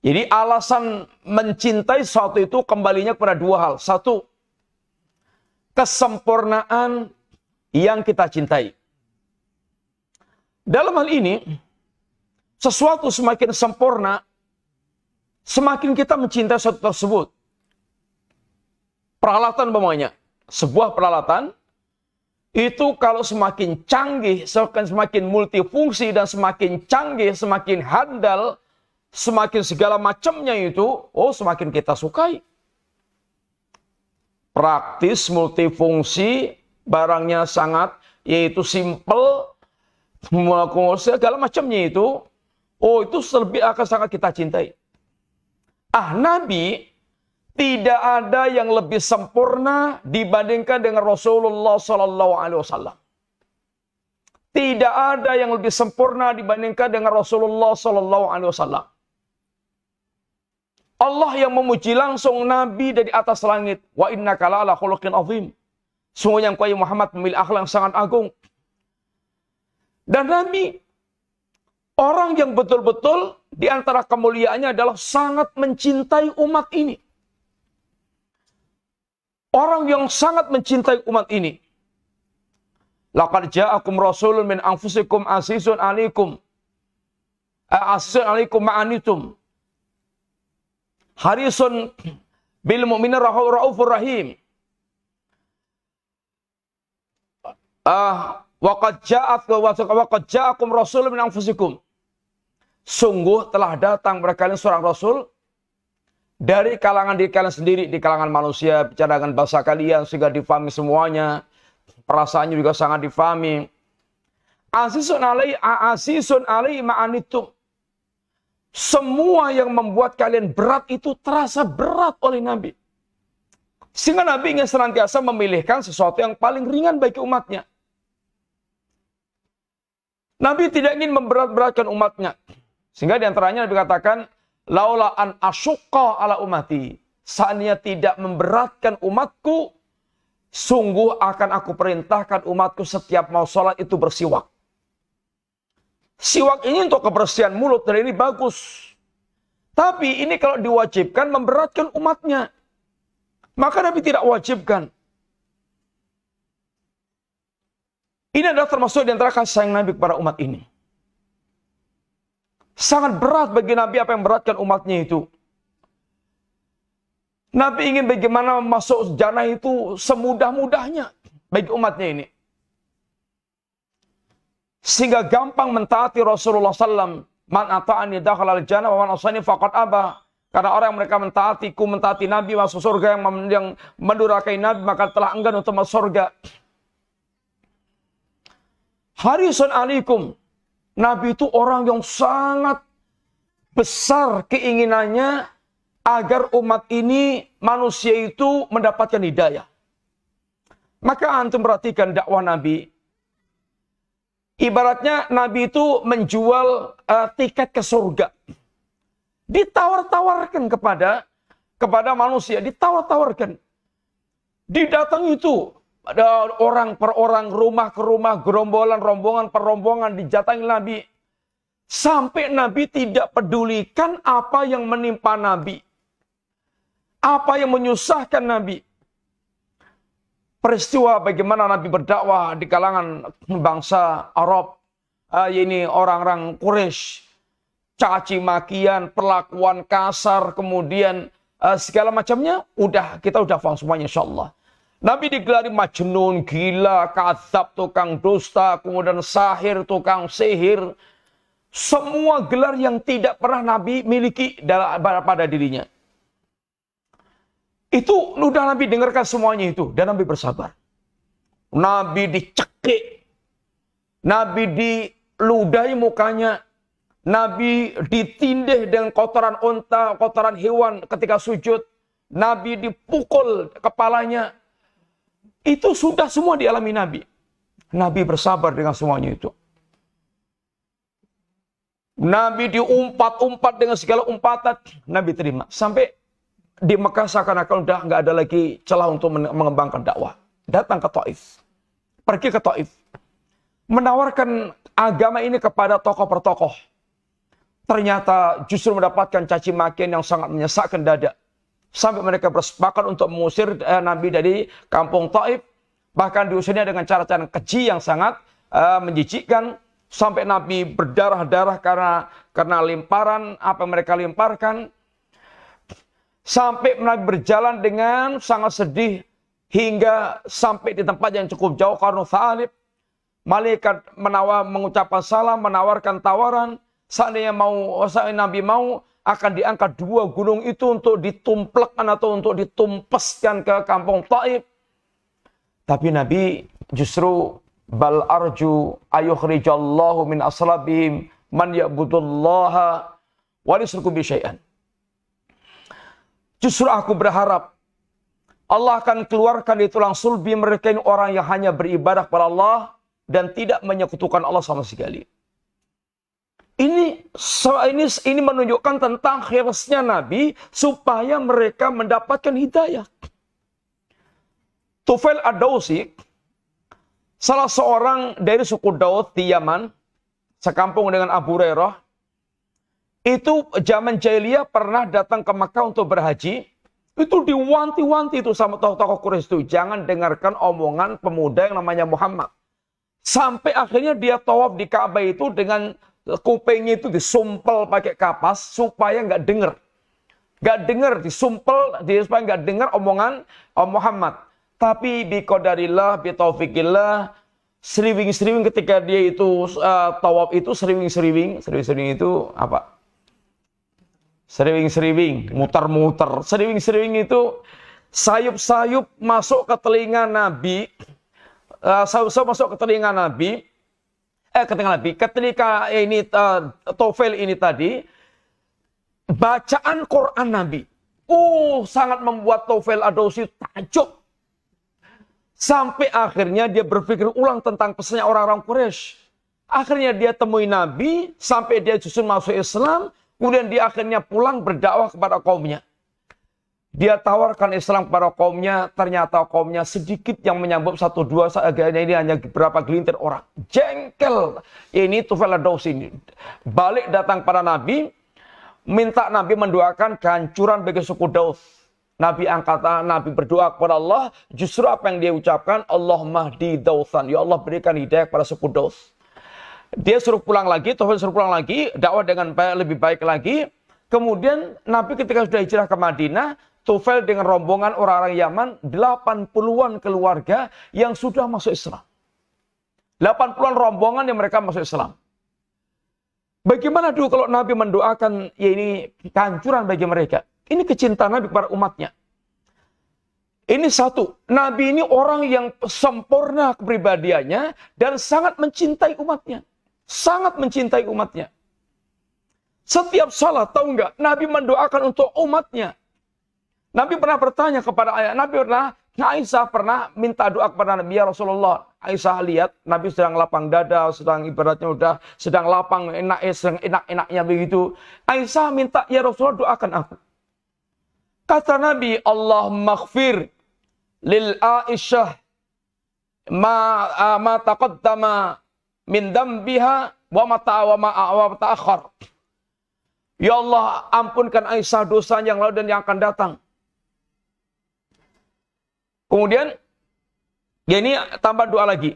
jadi alasan mencintai sesuatu itu kembalinya kepada dua hal. Satu, kesempurnaan yang kita cintai. Dalam hal ini, sesuatu semakin sempurna, semakin kita mencintai sesuatu tersebut. Peralatan umpamanya, sebuah peralatan, itu kalau semakin canggih, semakin multifungsi dan semakin canggih, semakin handal, semakin segala macamnya itu, semakin kita sukai. Praktis, multifungsi, barangnya sangat, yaitu simple, segala macamnya itu, itu lebih akan sangat kita cintai. Nabi tidak ada yang lebih sempurna dibandingkan dengan Rasulullah Sallallahu Alaihi Wasallam. Tidak ada yang lebih sempurna dibandingkan dengan Rasulullah Sallallahu Alaihi Wasallam. Allah yang memuji langsung Nabi dari atas langit. Wa innaka la'ala khuluqin azim. Sungguhnya engkau Muhammad memiliki akhlak yang sangat agung. Dan Nabi, orang yang betul-betul di antara kemuliaannya adalah sangat mencintai umat ini. Orang yang sangat mencintai umat ini. Laqad ja'akum rasulun min anfusikum azizun 'alaikum ma'anitum. Harisun bil mu'minin raufur rahim. Waqad ja'akum rasulun min anfusikum. Sungguh telah datang kepada kalian seorang rasul dari kalangan diri kalian sendiri, di kalangan manusia, bicara dengan bahasa kalian sehingga difahami semuanya. Perasaannya juga sangat difahami. Azizun alaihi ma'anitum. Semua yang membuat kalian berat itu terasa berat oleh Nabi. Sehingga Nabi ingin senantiasa memilihkan sesuatu yang paling ringan bagi umatnya. Nabi tidak ingin memberat-beratkan umatnya. Sehingga diantaranya Nabi katakan, laula an asyukka ala umati. Seandainya tidak memberatkan umatku, sungguh akan aku perintahkan umatku setiap mau sholat itu bersiwak. Siwak ini untuk kebersihan mulut dan ini bagus. Tapi ini kalau diwajibkan memberatkan umatnya. Maka Nabi tidak wajibkan. Ini adalah termasuk di antara kasih sayang Nabi kepada umat ini. Sangat berat bagi Nabi apa yang memberatkan umatnya itu. Nabi ingin bagaimana masuk jannah itu semudah-mudahnya bagi umatnya ini. Sehingga gampang mentaati Rasulullah SAW. Man ata'ani dakhala al-jannah wa man asani faqad aba. Karena orang yang mereka mentaati Nabi masuk surga, yang mendurhakai Nabi maka telah enggan untuk masuk surga. Harisun alaikum. Nabi itu orang yang sangat besar keinginannya agar umat ini, manusia itu mendapatkan hidayah. Maka antum perhatikan dakwah Nabi. Ibaratnya Nabi itu menjual tiket ke surga. Ditawar-tawarkan kepada manusia, ditawar-tawarkan. Didatangi itu ada orang per orang, rumah ke rumah, gerombolan, rombongan per rombongan didatangi Nabi. Sampai Nabi tidak pedulikan apa yang menimpa Nabi. Apa yang menyusahkan Nabi. Peristiwa bagaimana Nabi berdakwah di kalangan bangsa Arab. Ini orang-orang Quraisy. Caci makian, perlakuan kasar, kemudian segala macamnya. Kita udah paham semuanya insyaAllah. Nabi digelari majnun, gila, kadzab, tukang dusta, kemudian sahir, tukang sihir. Semua gelar yang tidak pernah Nabi miliki pada dirinya. Itu udah Nabi dengarkan semuanya itu. Dan Nabi bersabar. Nabi dicekik. Nabi diludahi mukanya. Nabi ditindih dengan kotoran unta, kotoran hewan ketika sujud. Nabi dipukul kepalanya. Itu sudah semua dialami Nabi. Nabi bersabar dengan semuanya itu. Nabi diumpat-umpat dengan segala umpatan. Nabi terima. Sampai di Mekah seakan-akan udah nggak ada lagi celah untuk mengembangkan dakwah. Datang ke Taif. Pergi ke Taif. Menawarkan agama ini kepada tokoh per tokoh. Ternyata justru mendapatkan caci makian yang sangat menyesakkan dada. Sampai mereka bersepakat untuk mengusir Nabi dari kampung Taif. Bahkan diusirnya dengan cara-cara keji yang sangat menjijikkan. Sampai Nabi berdarah-darah karena limparan apa yang mereka limparkan. Sampai Nabi berjalan dengan sangat sedih. Hingga sampai di tempat yang cukup jauh. Karena Thalib. Malaikat mengucapkan salam, menawarkan tawaran. Seandainya Nabi mau, akan diangkat dua gunung itu untuk ditumplekkan atau untuk ditumpeskan ke kampung Taif. Tapi Nabi justru bal arju ayukhrijallahu min aslabihim man ya'budullaha wa yusriku bi syai'an. Justru aku berharap Allah akan keluarkan di tulang sulbi mereka ini orang yang hanya beribadah kepada Allah dan tidak menyekutukan Allah sama sekali. Ini menunjukkan tentang hirasnya Nabi supaya mereka mendapatkan hidayah. Tufail ad-Dawsi, salah seorang dari suku Daud di Yaman, sekampung dengan Abu Hurairah, itu zaman jahiliyah pernah datang ke Makkah untuk berhaji. Itu diwanti-wanti itu sama tokoh-tokoh Quraisy itu, jangan dengarkan omongan pemuda yang namanya Muhammad. Sampai akhirnya dia tawaf di Ka'bah itu dengan kupingnya itu disumpel pakai kapas supaya nggak dengar. Nggak dengar, disumpel supaya nggak dengar omongan Muhammad. Tapi biqadarillah, bitaufikillah, seriwing-seriwing ketika dia itu tawaf itu seriwing-seriwing itu apa? Seriwing-seriwing, muter-muter. Seriwing-seriwing itu sayup-sayup masuk ke telinga Nabi. Sayup-sayup masuk ke telinga Nabi. Ketika ini Tufail ini tadi bacaan Quran Nabi, sangat membuat Tufail ad-Dawsi takjub. Sampai akhirnya dia berpikir ulang tentang pesannya orang-orang Quraisy. Akhirnya dia temui Nabi sampai dia justru masuk Islam, kemudian dia akhirnya pulang berdakwah kepada kaumnya. Dia tawarkan Islam kepada kaumnya, ternyata kaumnya sedikit yang menyambut satu dua, ini hanya beberapa gelintir orang. Jengkel. Ini Tufail ad-Dawsi ini. Balik datang pada Nabi, minta Nabi mendoakan kehancuran bagi suku Daud. Nabi berdoa kepada Allah, justru apa yang dia ucapkan, Allahumma hdi Dausan. Ya Allah berikan hidayah kepada suku Daud. Dia suruh pulang lagi, Tufail suruh pulang lagi, dakwah dengan lebih baik lagi. Kemudian Nabi ketika sudah hijrah ke Madinah, Tufail dengan rombongan orang-orang Yaman, 80-an keluarga yang sudah masuk Islam. 80-an rombongan yang mereka masuk Islam. Bagaimana dulu kalau Nabi mendoakan ini kehancuran bagi mereka? Ini kecintaan Nabi kepada umatnya. Ini satu, Nabi ini orang yang sempurna kepribadiannya dan sangat mencintai umatnya. sangat mencintai umatnya. Setiap salat, tahu nggak, Nabi mendoakan untuk umatnya. Nabi pernah bertanya kepada Aisyah pernah minta doa kepada Nabi, ya Rasulullah. Aisyah lihat Nabi sedang lapang dada, sedang ibaratnya udah sedang lapang sedang enak-enaknya begitu. Aisyah minta, ya Rasulullah doakan aku. Kata Nabi, Allahumma ighfir lil Aisyah ma taqaddama min dambiha wa ma ta'akhkhar. Ya Allah, ampunkan Aisyah dosa yang lalu dan yang akan datang. Kemudian, ya ini tambah doa lagi.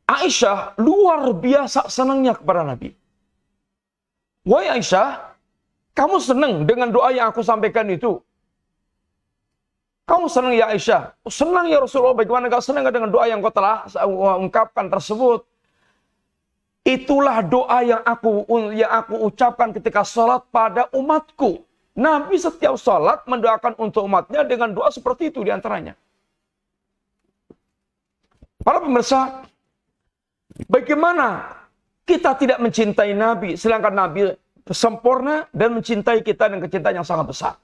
Aisyah luar biasa senangnya kepada Nabi. Wahai Aisyah, kamu senang dengan doa yang aku sampaikan itu? Kamu senang ya Aisyah? Oh, senang ya Rasulullah, bagaimana gak senang dengan doa yang kau telah ungkapkan tersebut? Itulah doa yang aku ucapkan ketika sholat pada umatku. Nabi setiap sholat mendoakan untuk umatnya dengan doa seperti itu diantaranya. Para pemirsa, bagaimana kita tidak mencintai Nabi, sedangkan Nabi sempurna dan mencintai kita dengan kecintaan yang sangat besar.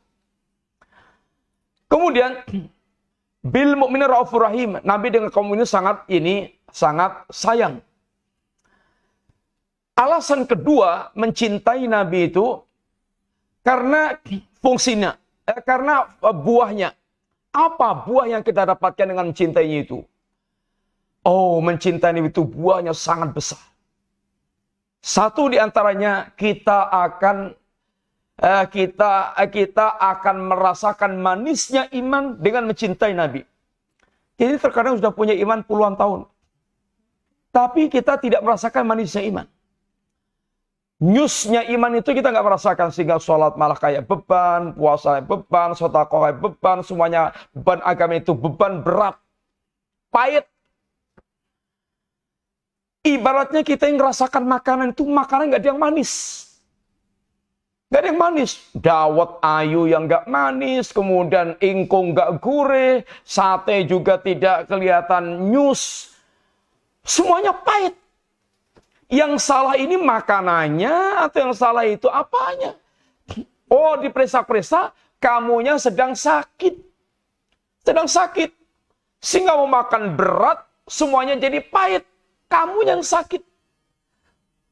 Kemudian, bil mu'minin raufur rahim. Nabi dengan kaum ini sangat sayang. Alasan kedua mencintai Nabi itu karena fungsinya, karena buahnya. Apa buah yang kita dapatkan dengan mencintainya itu? Oh, mencintai Nabi itu buahnya sangat besar. Satu di antaranya kita akan merasakan manisnya iman dengan mencintai Nabi. Jadi terkadang sudah punya iman puluhan tahun, tapi kita tidak merasakan manisnya iman. Nyusnya iman itu kita nggak merasakan, sehingga sholat malah kayak beban, puasa beban, sedekah kayak beban, semuanya beban agama itu beban berat, pahit. Ibaratnya kita yang merasakan makanan itu makanan nggak ada yang manis, nggak ada yang manis. Dawet ayu yang nggak manis, kemudian ingkung nggak gurih, sate juga tidak kelihatan nyus, semuanya pahit. Yang salah ini makanannya atau yang salah itu apanya? Oh, diperiksa-periksa, kamunya sedang sakit. Sedang sakit. Sehingga mau makan berat, semuanya jadi pahit. Kamu yang sakit.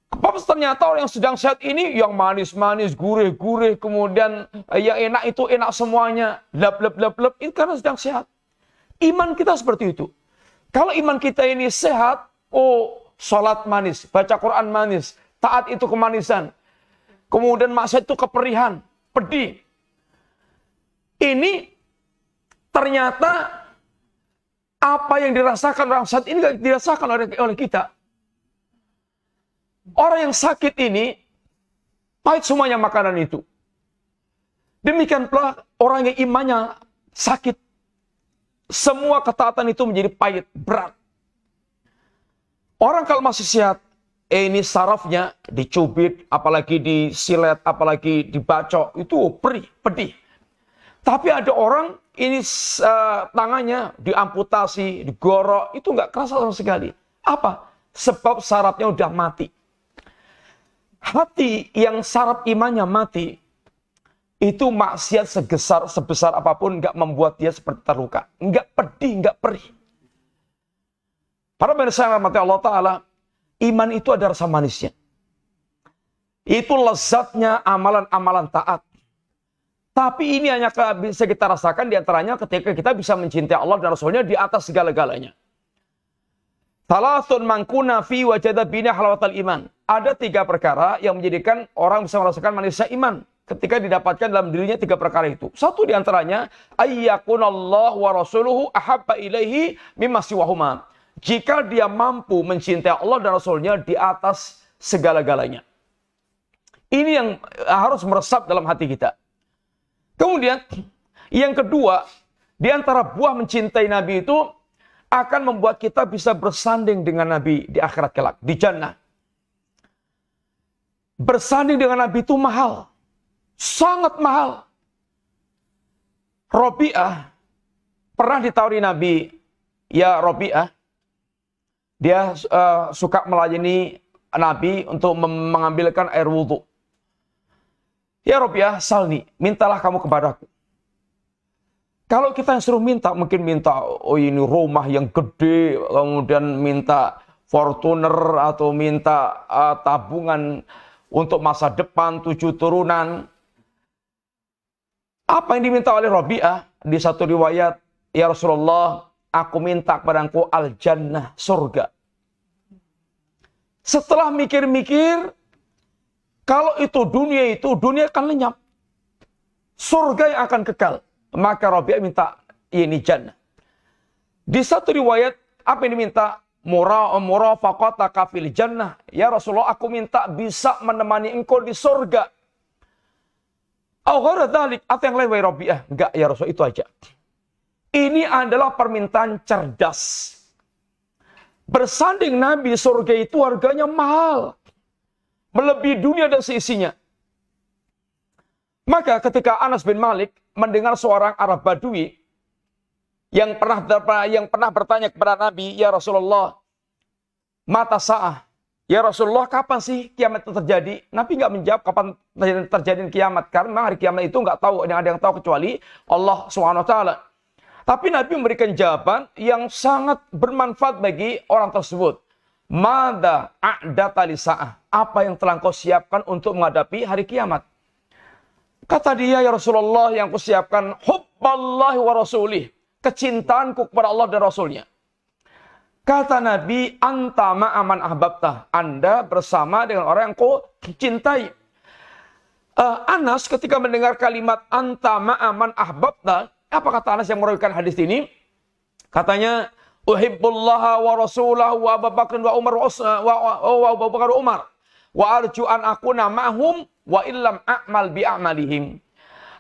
Apa ternyata orang yang sedang sehat ini, yang manis-manis, gurih-gurih, kemudian yang enak itu enak semuanya. Lep, itu karena sedang sehat. Iman kita seperti itu. Kalau iman kita ini sehat, oh, sholat manis, baca Quran manis, taat itu kemanisan. Kemudian maksiat itu keperihan, pedih. Ini ternyata apa yang dirasakan orang saat ini tidak dirasakan oleh kita. Orang yang sakit ini, pahit semuanya makanan itu. Demikian pula orang yang imannya sakit. Semua ketaatan itu menjadi pahit, berat. Orang kalau masih sehat, ini sarafnya dicubit, apalagi disilet, apalagi dibacok, itu perih, pedih. Tapi ada orang, ini tangannya diamputasi, digorok, itu nggak kerasa sama sekali. Apa? Sebab sarafnya udah mati. Hati yang saraf imannya mati, itu maksiat sebesar apapun nggak membuat dia seperti terluka. Nggak pedih, nggak perih. Para pemirsa yang rahmati Allah Ta'ala, iman itu ada rasa manisnya. Itu lezatnya amalan-amalan taat. Tapi ini hanya bisa kita rasakan diantaranya ketika kita bisa mencintai Allah dan Rasulnya di atas segala-galanya. Thalathun mangkuna fi wajada bina halawatal iman. Ada 3 perkara yang menjadikan orang bisa merasakan manisnya iman. Ketika didapatkan dalam dirinya 3 perkara itu. Satu diantaranya, ayyakunallahu wa rasuluhu ahabba ilaihi mimma siwahuma. Jika dia mampu mencintai Allah dan Rasulnya di atas segala-galanya. Ini yang harus meresap dalam hati kita. Kemudian, yang kedua, di antara buah mencintai Nabi itu akan membuat kita bisa bersanding dengan Nabi di akhirat kelak, di jannah. Bersanding dengan Nabi itu mahal. Sangat mahal. Robi'ah pernah ditawari Nabi, ya Robi'ah, Dia suka melayani Nabi untuk mengambilkan air wudhu. Ya Rabbi ya, salni, mintalah kamu kepadaku. Kalau kita yang suruh minta, mungkin minta, oh ini rumah yang gede, kemudian minta Fortuner, atau minta tabungan untuk masa depan, 7 turunan. Apa yang diminta oleh Rabi'ah? Di satu riwayat, ya Rasulullah, aku minta kepada engkau al-jannah, surga. Setelah mikir-mikir, kalau itu dunia akan lenyap. Surga yang akan kekal. Maka Rabi'ah minta ini jannah. Di satu riwayat, apa yang diminta? Murafaqataka fil jannah. Ya Rasulullah, aku minta bisa menemani engkau di surga. Atau yang lain, wahai Rabi'ah. Enggak, ya Rasul, itu aja. Ini adalah permintaan cerdas. Bersanding Nabi, surga itu harganya mahal. Melebihi dunia dan seisinya. Maka ketika Anas bin Malik mendengar seorang Arab Badui yang pernah bertanya kepada Nabi, ya Rasulullah, mata sa'ah. Ya Rasulullah, kapan sih kiamat itu terjadi? Nabi nggak menjawab kapan terjadi kiamat. Karena memang hari kiamat itu nggak tahu, yang ada yang tahu kecuali Allah SWT. Tapi Nabi memberikan jawaban yang sangat bermanfaat bagi orang tersebut. Mada a'data li sa'ah. Apa yang telah kau siapkan untuk menghadapi hari kiamat? Kata dia, ya Rasulullah, yang kusiapkan hubballahi wa rasulih. Kecintaanku kepada Allah dan Rasulnya. Kata Nabi, anta ma'aman ahbabtah. Anda bersama dengan orang yang kau cintai. Anas ketika mendengar kalimat anta ma'aman ahbabtah, apa kata Anas yang merawikan hadis ini? Katanya, uhibbullaha wa rasulahu wa Abu Bakr wa Umar wa Abu Bakar Umar. Wa arju an akuna ma'hum wa illam a'mal bi'amalihim.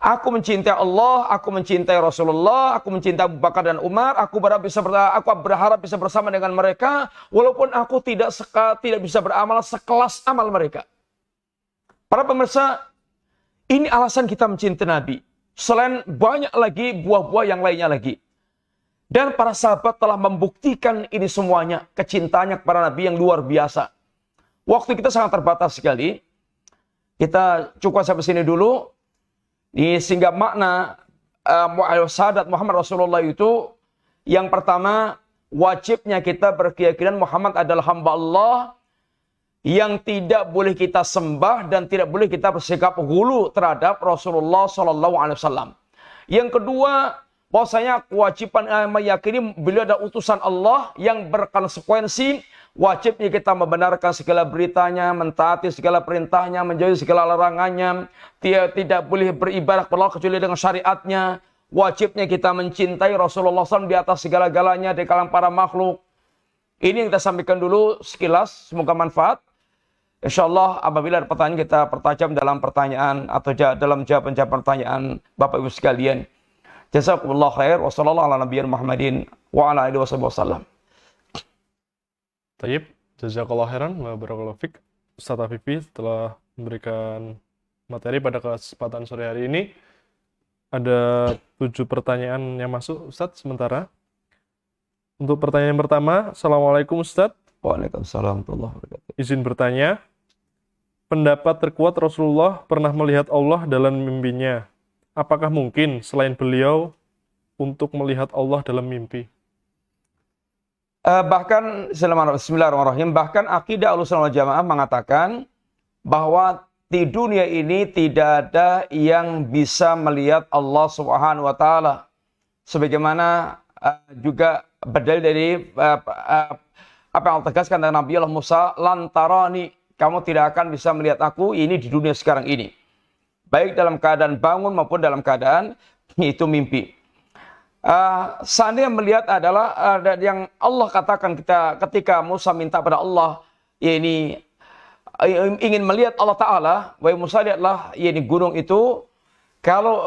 Aku mencintai Allah, aku mencintai Rasulullah, aku mencintai Abu Bakar dan Umar, aku berharap bisa bersama dengan mereka, walaupun aku tidak bisa beramal sekelas amal mereka. Para pemirsa, ini alasan kita mencintai Nabi. Selain banyak lagi buah-buah yang lainnya lagi. Dan para sahabat telah membuktikan ini semuanya, kecintaannya kepada Nabi yang luar biasa. Waktu kita sangat terbatas sekali. Kita cukup sampai sini dulu. Sehingga makna syahadat Muhammad Rasulullah itu, yang pertama, wajibnya kita berkeyakinan Muhammad adalah hamba Allah yang tidak boleh kita sembah dan tidak boleh kita bersikap hulu terhadap Rasulullah SAW. Yang kedua, bahwasanya kewajiban meyakini beliau adalah utusan Allah yang berkonsekuensi. Wajibnya kita membenarkan segala beritanya, mentaati segala perintahnya, menjauhi segala larangannya. Tidak boleh beribadah kepada Allah kecuali dengan syariatnya. Wajibnya kita mencintai Rasulullah SAW di atas segala-galanya di kalangan para makhluk. Ini yang kita sampaikan dulu sekilas, semoga manfaat. InsyaAllah apabila ada pertanyaan, kita pertajam dalam pertanyaan atau dalam jawaban-jawaban pertanyaan Bapak Ibu sekalian. Jazakumullah khair. Wassallallahu ala nabiyyin Muhammadin wa ala alihi wasallam. Tayyib, jazakallah khairan wa barakallahu fik. Ustaz Afifi telah memberikan materi pada kesempatan sore hari ini. Ada 7 pertanyaan yang masuk, Ustaz, sementara. Untuk pertanyaan yang pertama, Assalamualaikum Ustaz. Waalaikumsalam warahmatullahi wabarakatuh. Izin bertanya, pendapat terkuat Rasulullah pernah melihat Allah dalam mimpinya. Apakah mungkin selain beliau untuk melihat Allah dalam mimpi? Bismillahirrahmanirrahim. Bahkan akidah Ahlussunnah wal Jamaah mengatakan bahwa di dunia ini tidak ada yang bisa melihat Allah Subhanahu wa taala. Sebagaimana juga berdalil dari apa yang Allah tegaskan dari Nabi Allah Musa, lantarani, kamu tidak akan bisa melihat aku ini di dunia sekarang ini. Baik dalam keadaan bangun maupun dalam keadaan itu mimpi. Seandainya melihat adalah yang Allah katakan ketika Musa minta pada Allah, ini ingin melihat Allah Ta'ala, wahai Musa, lihatlah ini gunung itu, kalau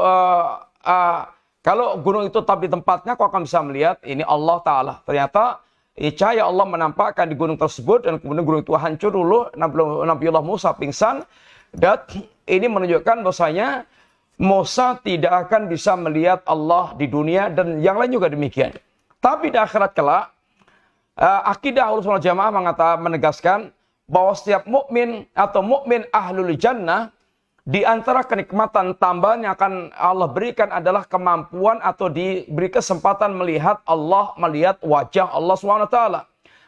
gunung itu tetap di tempatnya, kau akan bisa melihat ini Allah Ta'ala. Ternyata cahaya Allah menampakkan di gunung tersebut, dan kemudian gunung itu hancur dulu, Nabiullah Musa pingsan, dan ini menunjukkan bahwasanya Musa tidak akan bisa melihat Allah di dunia, dan yang lain juga demikian. Tapi di akhirat kelak, Akidah Ahlussunnah wal Jamaah menegaskan bahwa setiap mukmin atau mukmin ahlul jannah, di antara kenikmatan tambahan yang akan Allah berikan adalah kemampuan atau diberi kesempatan melihat Allah, melihat wajah Allah SWT.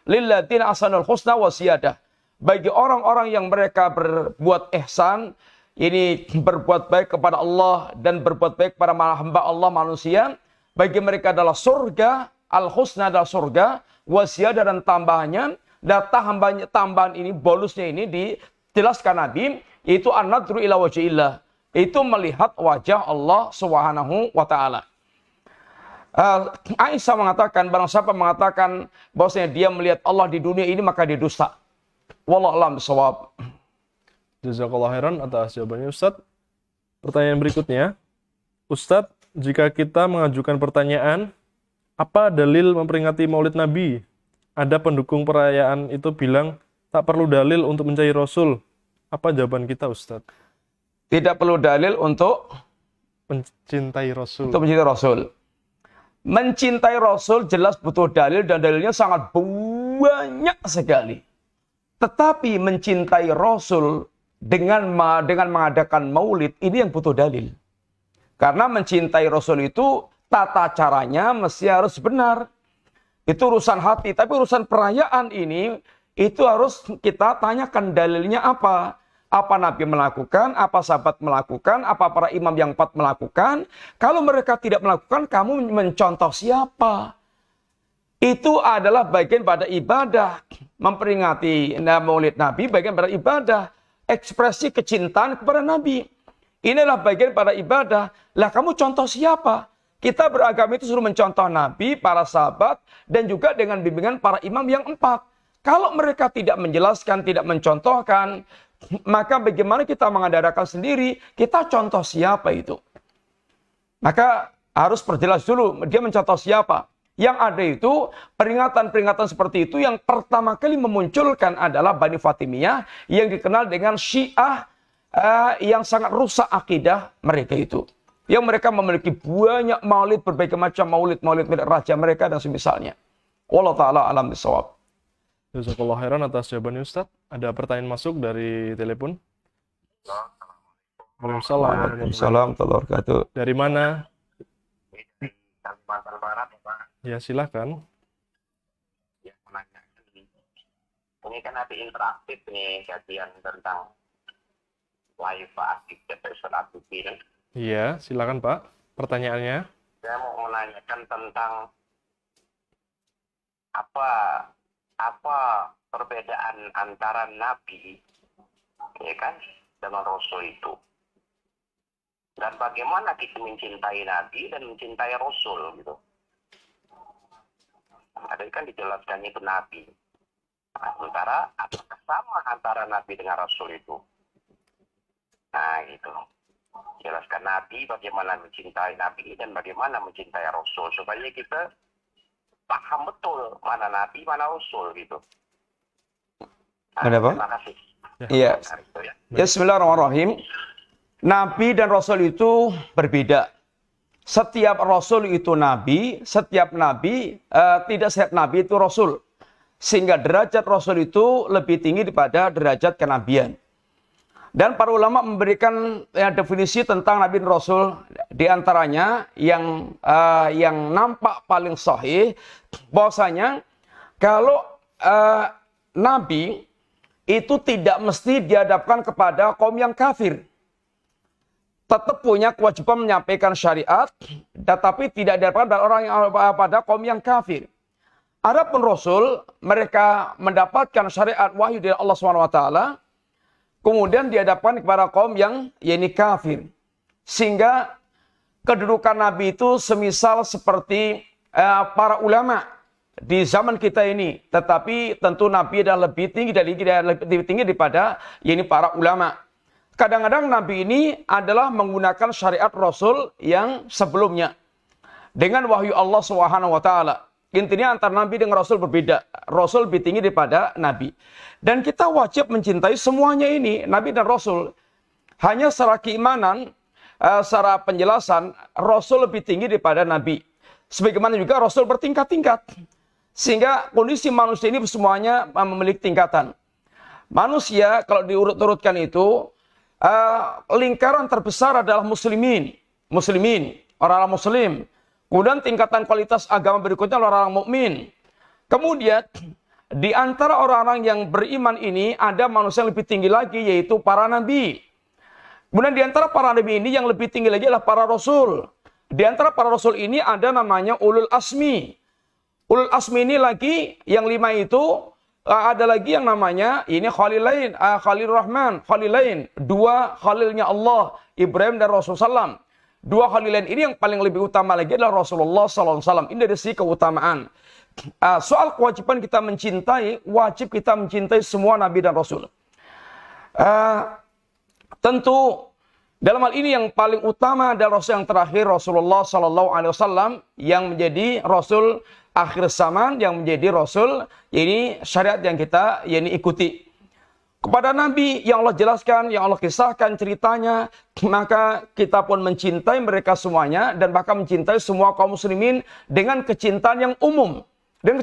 Lilladzina ahsanul husna wa ziyadah. Bagi orang-orang yang mereka berbuat ihsan, ini berbuat baik kepada Allah dan berbuat baik kepada hamba Allah manusia, bagi mereka adalah surga, al-husna adalah surga, wa ziyadah dan tambahannya, data tambahan ini, bonusnya ini dijelaskan Nabi, itu an-nadru ila wajhillah. Itu melihat wajah Allah Subhanahu wa taala. Aisyah mengatakan, barang siapa mengatakan bahwasanya dia melihat Allah di dunia ini, maka dia dusta. Wallahu a'lam bishawab. Jazakallah khairan atas jawabannya Ustadz. Pertanyaan berikutnya, Ustadz, jika kita mengajukan pertanyaan, apa dalil memperingati Maulid Nabi? Ada pendukung perayaan itu bilang tak perlu dalil untuk mencari Rasul. Apa jawaban kita, Ustadz? Tidak perlu dalil untuk mencintai Rasul. Untuk mencintai Rasul. Mencintai Rasul jelas butuh dalil dan dalilnya sangat banyak sekali. Tetapi mencintai Rasul dengan mengadakan maulid ini yang butuh dalil. Karena mencintai Rasul itu tata caranya mesti harus benar. Itu urusan hati, tapi urusan perayaan ini itu harus kita tanyakan dalilnya apa. Apa Nabi melakukan, apa sahabat melakukan, apa para imam yang 4 melakukan. Kalau mereka tidak melakukan, kamu mencontoh siapa? Itu adalah bagian pada ibadah. Memperingati Maulid Nabi bagian pada ibadah. Ekspresi kecintaan kepada Nabi. Inilah bagian pada ibadah. Lah kamu contoh siapa? Kita beragama itu suruh mencontoh Nabi, para sahabat, dan juga dengan bimbingan para imam yang 4. Kalau mereka tidak menjelaskan, tidak mencontohkan, maka bagaimana kita mengadakan sendiri? Kita contoh siapa itu? Maka harus perjelas dulu, dia mencontoh siapa. Yang ada itu, peringatan-peringatan seperti itu yang pertama kali memunculkan adalah Bani Fatimiyah, yang dikenal dengan Syiah yang sangat rusak akidah mereka itu. Yang mereka memiliki banyak maulid, berbagai macam maulid milik raja mereka dan semisalnya. Wallahu ta'ala alam bisawab. Jazakallah khairan atas jawabannya Ustadz. Ada pertanyaan masuk dari telepon? Waalaikumsalam. Waalaikumsalam warahmatullahi wabarakatuh. Dari mana? Kalimantan Barat, Pak. Ya, silakan. Ya, menanyakan. Ini kan ada interaktif nih, kajian tentang live asik episode ini. Iya, silakan Pak. Pertanyaannya? Saya mau menanyakan tentang apa perbedaan antara Nabi, ya kan, dengan Rasul itu. Dan bagaimana kita mencintai Nabi dan mencintai Rasul gitu. Ada kan dijelaskan itu Nabi. Nah, sementara apakah sama antara Nabi dengan Rasul itu? Nah, gitu. Jelaskan Nabi, bagaimana mencintai Nabi dan bagaimana mencintai Rasul. Supaya kita paham betul mana Nabi, mana Rasul gitu. Nah, Ada apa? terima kasih. Iya. Ya, bismillahirrahmanirrahim. Nabi dan Rasul itu berbeda. Setiap Rasul itu Nabi, setiap Nabi, tidak setiap Nabi itu Rasul. Sehingga derajat Rasul itu lebih tinggi daripada derajat kenabian. Dan para ulama memberikan definisi tentang Nabi dan Rasul. Di antaranya yang nampak paling sahih, bahwasanya kalau Nabi itu tidak mesti dihadapkan kepada kaum yang kafir. Tetap punya kewajiban menyampaikan syariat, tetapi tidak dihadapkan pada orang yang pada kaum yang kafir. Adapun Rasul, mereka mendapatkan syariat wahyu dari Allah SWT, kemudian dihadapkan kepada kaum yang yakni kafir. Sehingga kedudukan Nabi itu semisal seperti para ulama di zaman kita ini. Tetapi tentu Nabi adalah lebih tinggi daripada yakni para ulama. Kadang-kadang Nabi ini adalah menggunakan syariat Rasul yang sebelumnya. Dengan wahyu Allah SWT. Intinya antara Nabi dengan Rasul berbeda. Rasul lebih tinggi daripada Nabi. Dan kita wajib mencintai semuanya ini, Nabi dan Rasul. Hanya secara keimanan, secara penjelasan, Rasul lebih tinggi daripada Nabi. Sebagaimana juga Rasul bertingkat-tingkat. Sehingga kondisi manusia ini semuanya memiliki tingkatan. Manusia kalau diurut-urutkan itu, lingkaran terbesar adalah muslimin, orang-orang muslim. Kemudian tingkatan kualitas agama berikutnya adalah orang mukmin. Kemudian di antara orang-orang yang beriman ini ada manusia yang lebih tinggi lagi, yaitu para nabi. Kemudian di antara para nabi ini yang lebih tinggi lagi adalah para rasul. Di antara para rasul ini ada namanya ulul asmi. Ulul asmi ini lagi, yang 5 itu, ada lagi yang namanya, ini Khalilain, Khalil Rahman, Khalilain. 2 Khalilnya Allah, Ibrahim dan Rasulullah SAW. 2 Khalilain ini yang paling lebih utama lagi adalah Rasulullah SAW. Ini dari sisi keutamaan. Soal kewajiban kita mencintai, wajib kita mencintai semua Nabi dan Rasul. Tentu, dalam hal ini yang paling utama adalah Rasul yang terakhir, Rasulullah SAW, yang menjadi Rasul akhir zaman, yang menjadi Rasul, ini syariat yang kita ikuti. Kepada Nabi yang Allah jelaskan, yang Allah kisahkan ceritanya, maka kita pun mencintai mereka semuanya, dan bahkan mencintai semua kaum muslimin dengan kecintaan yang umum. Dan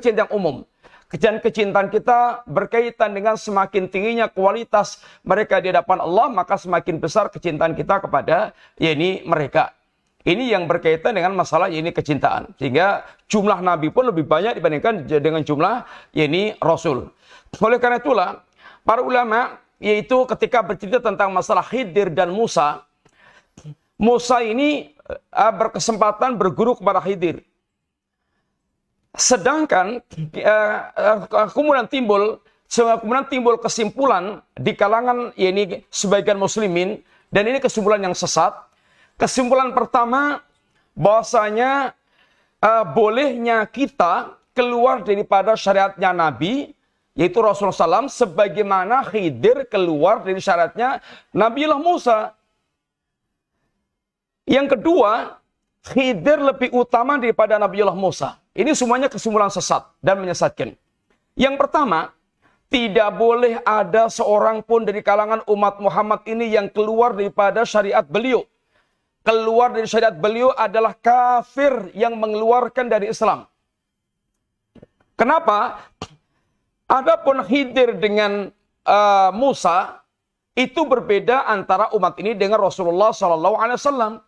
kecintaan kita berkaitan dengan semakin tingginya kualitas mereka di hadapan Allah, maka semakin besar kecintaan kita kepada mereka. Ini yang berkaitan dengan masalah kecintaan. Sehingga jumlah nabi pun lebih banyak dibandingkan dengan jumlah rasul. Oleh karena itulah para ulama yaitu ketika bercerita tentang masalah Khidir dan Musa, Musa ini berkesempatan berguru kepada Khidir. Sedangkan kemudian timbul kesimpulan di kalangan sebagian muslimin, dan ini kesimpulan yang sesat. Kesimpulan pertama, bahwasanya bolehnya kita keluar daripada syariatnya Nabi, yaitu Rasulullah SAW, sebagaimana Khidir keluar dari syariatnya Nabiullah Musa. Yang kedua, Khidir lebih utama daripada Nabiullah Musa. Ini semuanya kesimpulan sesat dan menyesatkan. Yang pertama, tidak boleh ada seorang pun dari kalangan umat Muhammad ini yang keluar daripada syariat beliau. Keluar dari syariat beliau adalah kafir yang mengeluarkan dari Islam. Kenapa? Adapun Khidir dengan Musa itu berbeda antara umat ini dengan Rasulullah SAW.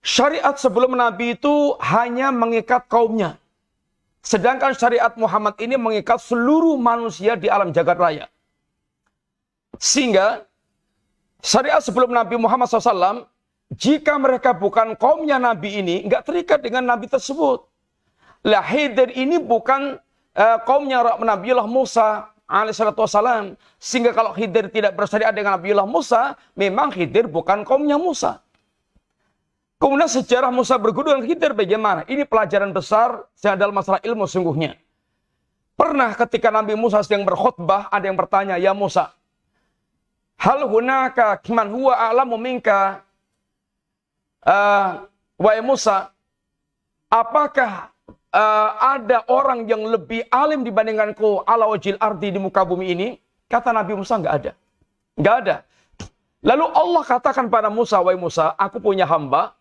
Syariat sebelum Nabi itu hanya mengikat kaumnya. Sedangkan syariat Muhammad ini mengikat seluruh manusia di alam jagat raya. Sehingga syariat sebelum Nabi Muhammad SAW, jika mereka bukan kaumnya Nabi ini, nggak terikat dengan Nabi tersebut. Lah Khidir ini bukan kaumnya Nabiullah Musa alaihissalam. Sehingga kalau Khidir tidak bersyariat dengan Nabiullah Musa, memang Khidir bukan kaumnya Musa. Kemudian sejarah Musa berguru dengan Khidir bagaimana? Ini pelajaran besar dalam masalah ilmu sungguhnya. Pernah ketika Nabi Musa sedang berkhutbah, ada yang bertanya, "Ya Musa, hal hunaka man huwa a'lamu minka?" Wahai Musa, apakah ada orang yang lebih alim dibandingkanku ala wajil ardi di muka bumi ini? Kata Nabi Musa, enggak ada. Enggak ada. Lalu Allah katakan pada Musa, "Wahai Musa, aku punya hamba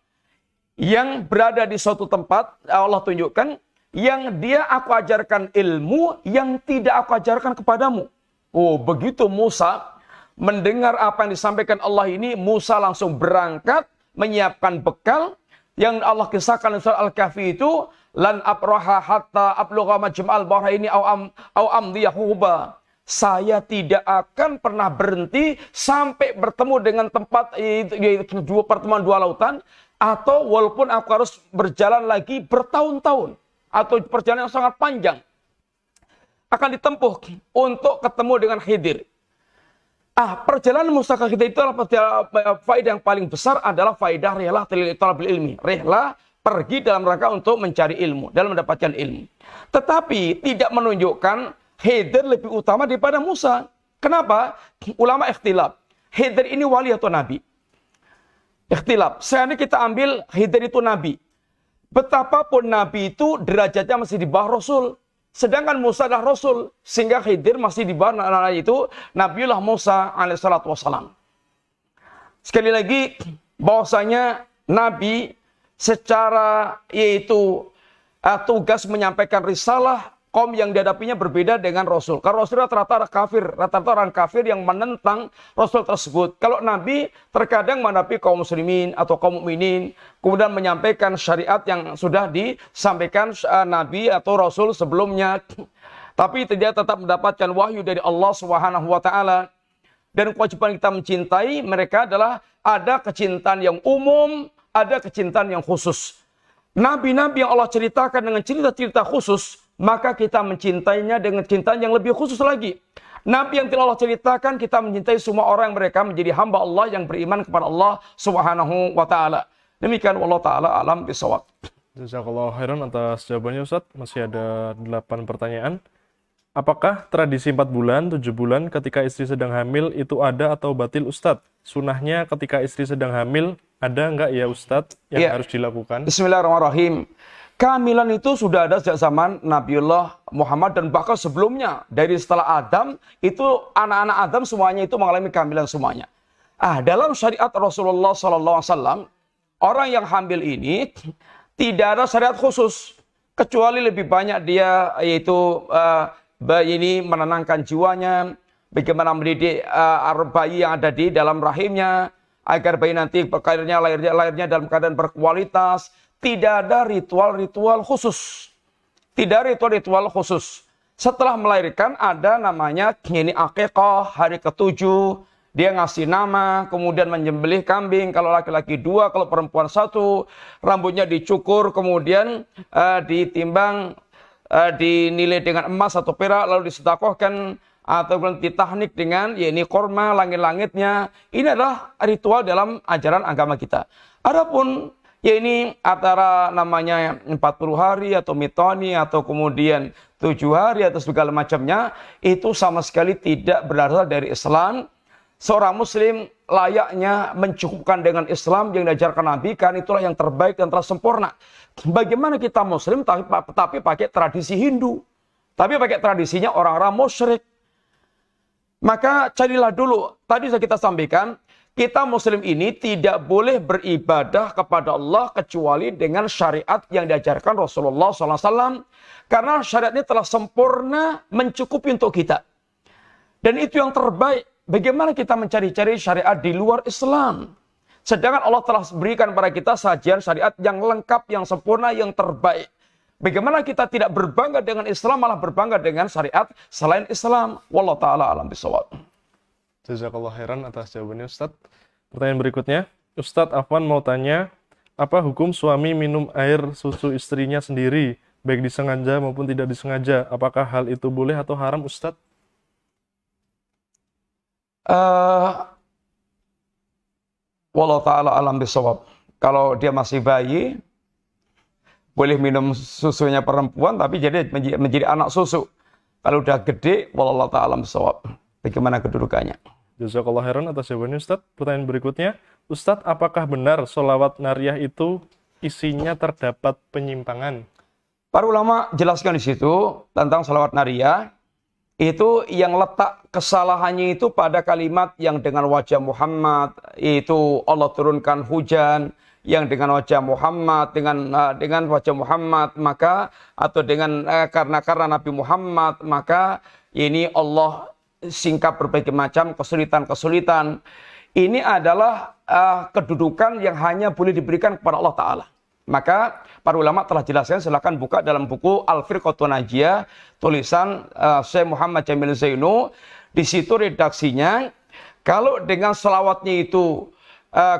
yang berada di suatu tempat," Allah tunjukkan, "yang dia aku ajarkan ilmu yang tidak aku ajarkan kepadamu." Oh, begitu Musa mendengar apa yang disampaikan Allah ini, Musa langsung berangkat menyiapkan bekal yang Allah kisahkan di surah Al-Kahfi itu, "Lan abraha hatta ablugha majma'al bahraini au amdiya huquba." Saya tidak akan pernah berhenti sampai bertemu dengan tempat yaitu pertemuan dua lautan, atau walaupun aku harus berjalan lagi bertahun-tahun atau perjalanan yang sangat panjang akan ditempuh untuk ketemu dengan Khidir. Perjalanan Musa ke Khidir itu adalah faedah yang paling besar adalah faedah rihlah talabil ilmi. Rihlah pergi dalam rangka untuk mencari ilmu, dalam mendapatkan ilmu. Tetapi tidak menunjukkan Khidir lebih utama daripada Musa. Kenapa? Ulama ikhtilaf. Khidir ini wali atau nabi? Ikhtilaf. Seandainya kita ambil Khidir itu nabi. Betapapun nabi itu derajatnya masih di bawah Rasul. Sedangkan Musa adalah Rasul, sehingga Khidir masih di bawah itu Nabiullah Musa alaihissalatu wassalam. Sekali lagi, bahwasanya Nabi secara yaitu tugas menyampaikan risalah, kaum yang dihadapinya berbeda dengan Rasul. Karena Rasul rata-rata kafir, rata-rata orang kafir yang menentang Rasul tersebut. Kalau Nabi terkadang menghadapi kaum muslimin atau kaum mukminin, kemudian menyampaikan syariat yang sudah disampaikan Nabi atau Rasul sebelumnya. Tapi dia tetap mendapatkan wahyu dari Allah Subhanahu wa taala. Dan kewajiban kita mencintai mereka adalah ada kecintaan yang umum, ada kecintaan yang khusus. Nabi-nabi yang Allah ceritakan dengan cerita-cerita khusus, maka kita mencintainya dengan cintaan yang lebih khusus lagi. Nabi yang telah Allah ceritakan, kita mencintai semua orang yang mereka menjadi hamba Allah yang beriman kepada Allah Subhanahu wa taala. Demikian wallahu taala alam bisawab. Jazakallahu khairan atas jawabannya Ustadz. Masih ada 8 pertanyaan. Apakah tradisi 4 bulan, 7 bulan ketika istri sedang hamil itu ada atau batil Ustadz? Sunahnya ketika istri sedang hamil ada nggak ya Ustadz yang harus dilakukan? Bismillahirrahmanirrahim. Kehamilan itu sudah ada sejak zaman Nabiullah Muhammad dan bahkan sebelumnya. Dari setelah Adam, itu anak-anak Adam semuanya itu mengalami kehamilan semuanya. Dalam syariat Rasulullah SAW, orang yang hamil ini tidak ada syariat khusus. Kecuali lebih banyak dia yaitu bayi ini menenangkan jiwanya, bagaimana mendidik bayi yang ada di dalam rahimnya, agar bayi nanti lahirnya dalam keadaan berkualitas. Tidak ada ritual-ritual khusus. Tidak ada ritual-ritual khusus. Setelah melahirkan ada namanya ini akikah, hari ke-7. Dia ngasih nama, kemudian menyembelih kambing. Kalau laki-laki 2, kalau perempuan 1. Rambutnya dicukur, kemudian ditimbang, dinilai dengan emas atau perak, lalu disedekahkan atau ditahnik dengan ini korma, langit-langitnya. Ini adalah ritual dalam ajaran agama kita. Adapun ini antara namanya 40 hari atau mitoni atau kemudian 7 hari atau segala macamnya, itu sama sekali tidak berasal dari Islam. Seorang muslim layaknya mencukupkan dengan Islam yang diajarkan Nabi, kan itulah yang terbaik dan tersempurna. Bagaimana kita muslim tapi pakai tradisi Hindu, tapi pakai tradisinya orang-orang musyrik? Maka carilah dulu, tadi sudah kita sampaikan, kita muslim ini tidak boleh beribadah kepada Allah kecuali dengan syariat yang diajarkan Rasulullah SAW. Karena syariat ini telah sempurna mencukupi untuk kita. Dan itu yang terbaik. Bagaimana kita mencari-cari syariat di luar Islam? Sedangkan Allah telah berikan kepada kita sajian syariat yang lengkap, yang sempurna, yang terbaik. Bagaimana kita tidak berbangga dengan Islam, malah berbangga dengan syariat selain Islam? Wallahu ta'ala alam bisawab. Jazakallah khairan atas jawabannya Ustadz. Pertanyaan berikutnya, Ustadz Afwan mau tanya, apa hukum suami minum air susu istrinya sendiri, baik disengaja maupun tidak disengaja? Apakah hal itu boleh atau haram Ustadz? Wallahu ta'ala alam bisawab. Kalau dia masih bayi, boleh minum susunya perempuan, tapi menjadi anak susu. Kalau udah gede, wallahu ta'ala alam bisawab. Bagaimana kedudukannya? Jazakallah khairan atas jawabannya Ustadz. Pertanyaan berikutnya, Ustadz apakah benar sholawat nariyah itu isinya terdapat penyimpangan? Para ulama jelaskan di situ tentang sholawat nariyah. Itu yang letak kesalahannya itu pada kalimat yang dengan wajah Muhammad, itu Allah turunkan hujan, yang dengan wajah Muhammad, dengan wajah Muhammad, maka atau dengan karena Nabi Muhammad, maka ini Allah singkap berbagai macam kesulitan-kesulitan. Ini adalah kedudukan yang hanya boleh diberikan kepada Allah Ta'ala. Maka para ulama telah jelaskan, silakan buka dalam buku Al-Firqatun Najiyah, tulisan Syekh Muhammad Jamil Zainu. Di situ redaksinya, kalau dengan selawatnya itu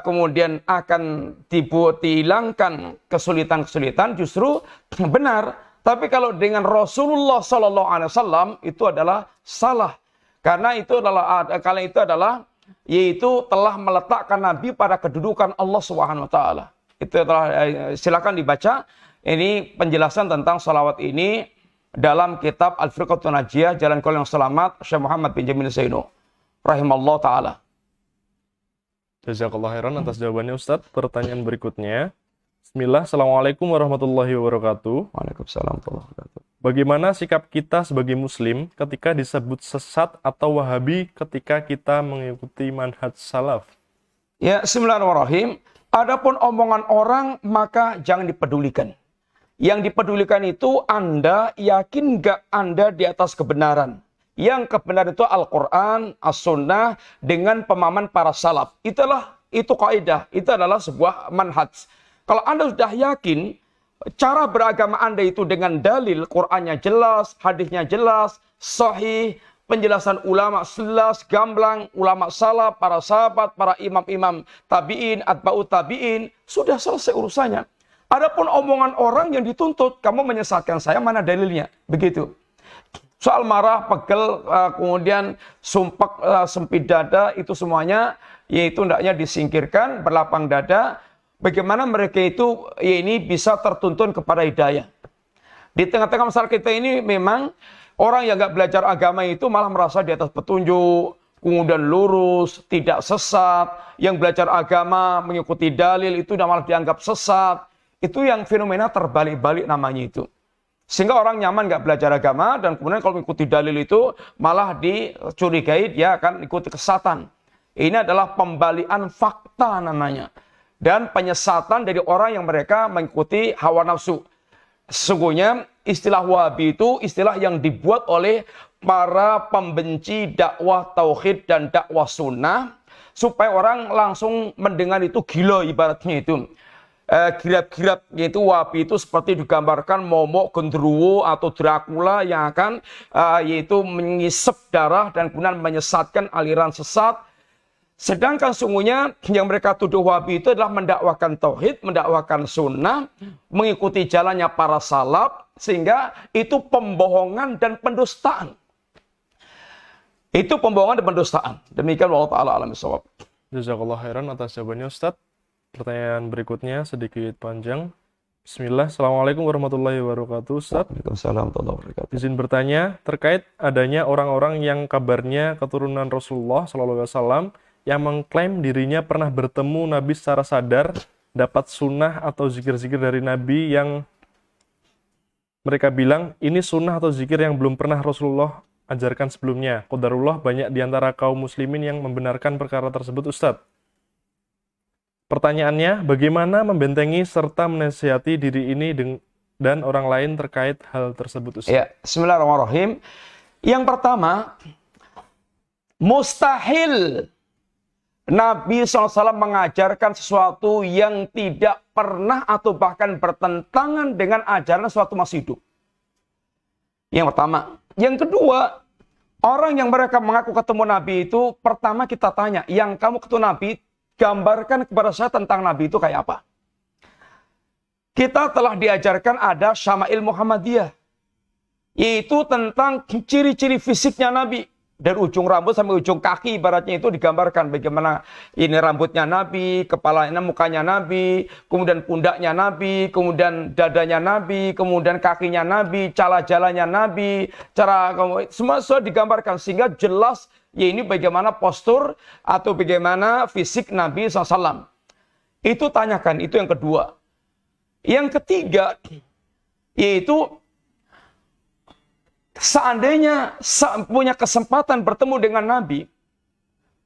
kemudian akan dihilangkan kesulitan-kesulitan, justru benar. Tapi kalau dengan Rasulullah SAW itu adalah salah. Karena itu adalah yaitu telah meletakkan Nabi pada kedudukan Allah Subhanahu wa taala. Itu telah silakan dibaca ini penjelasan tentang salawat ini dalam kitab Al-Firqatun Najiyah, Jalan Keluar yang Selamat, Syekh Muhammad bin Jamil Zainu rahimallahu taala. Jazakallah khairan atas jawabannya Ustadz. Pertanyaan berikutnya, Bismillah, Assalamualaikum warahmatullahi wabarakatuh. Waalaikumsalam warahmatullahi wabarakatuh. Bagaimana sikap kita sebagai muslim ketika disebut sesat atau wahabi ketika kita mengikuti manhaj salaf? Ya, bismillahirrahmanirrahim. Adapun omongan orang maka jangan dipedulikan. Yang dipedulikan itu Anda yakin nggak Anda di atas kebenaran. Yang kebenaran itu Al-Quran, As-Sunnah dengan pemahaman para salaf. Itu kaidah, itu adalah sebuah manhaj. Kalau Anda sudah yakin cara beragama Anda itu dengan dalil, Qur'annya jelas, hadisnya jelas, sahih, penjelasan ulama jelas, gamblang, ulama salaf, para sahabat, para imam-imam tabi'in, atba'ut tabi'in, sudah selesai urusannya. Adapun omongan orang yang dituntut, kamu menyesatkan saya, mana dalilnya? Begitu. Soal marah, pegel, kemudian sumpek, sempit dada, itu semuanya, yaitu hendaknya disingkirkan, berlapang dada. Bagaimana mereka itu ya ini bisa tertuntun kepada hidayah. Di tengah-tengah masyarakat kita ini memang orang yang nggak belajar agama itu malah merasa di atas petunjuk, kemudian lurus, tidak sesat. Yang belajar agama, mengikuti dalil itu malah dianggap sesat. Itu yang fenomena terbalik-balik namanya itu. Sehingga orang nyaman nggak belajar agama dan kemudian kalau mengikuti dalil itu malah dicurigai dia akan ikuti kesesatan. Ini adalah pembalian fakta namanya. Dan penyesatan dari orang yang mereka mengikuti hawa nafsu. Sesungguhnya istilah Wahabi itu istilah yang dibuat oleh para pembenci dakwah tauhid dan dakwah sunnah. Supaya orang langsung mendengar itu gila ibaratnya itu. Kirap-kirap yaitu Wahabi itu seperti digambarkan momok, genderuwo atau Dracula yang akan yaitu mengisap darah dan kemudian menyesatkan aliran sesat. Sedangkan sungguhnya yang mereka tuduh Wahabi itu adalah mendakwakan tauhid, mendakwakan sunnah, mengikuti jalannya para salaf, sehingga itu pembohongan dan pendustaan. Itu pembohongan dan pendustaan. Demikian Allah Ta'ala alam bisawab. Jazakallah khairan atas jawabannya Ustadz. Pertanyaan berikutnya sedikit panjang. Bismillah. Assalamualaikum warahmatullahi wabarakatuh Ustadz. Waalaikumsalam warahmatullahi wabarakatuh. Izin bertanya terkait adanya orang-orang yang kabarnya keturunan Rasulullah SAW yang mengklaim dirinya pernah bertemu Nabi secara sadar, dapat sunnah atau zikir-zikir dari Nabi yang mereka bilang ini sunnah atau zikir yang belum pernah Rasulullah ajarkan sebelumnya. Qadarullah banyak di antara kaum muslimin yang membenarkan perkara tersebut Ustadz. Pertanyaannya, bagaimana membentengi serta menasihati diri ini dan orang lain terkait hal tersebut Ustaz? Ya, bismillahirrahmanirrahim. Yang pertama, mustahil Nabi SAW mengajarkan sesuatu yang tidak pernah atau bahkan bertentangan dengan ajaran suatu masih hidup. Yang pertama. Yang kedua, orang yang mereka mengaku ketemu Nabi itu, pertama kita tanya, yang kamu ketemu Nabi, gambarkan kepada saya tentang Nabi itu kayak apa. Kita telah diajarkan ada Syama'il Muhammadiyah. Yaitu tentang ciri-ciri fisiknya Nabi. Dari ujung rambut sampai ujung kaki ibaratnya itu digambarkan. Bagaimana ini rambutnya Nabi, kepalanya, mukanya Nabi, kemudian pundaknya Nabi, kemudian dadanya Nabi, kemudian kakinya Nabi, cara jalannya Nabi, semua digambarkan. Sehingga jelas ya ini bagaimana postur atau bagaimana fisik Nabi SAW. Itu tanyakan, itu yang kedua. Yang ketiga, yaitu seandainya punya kesempatan bertemu dengan Nabi,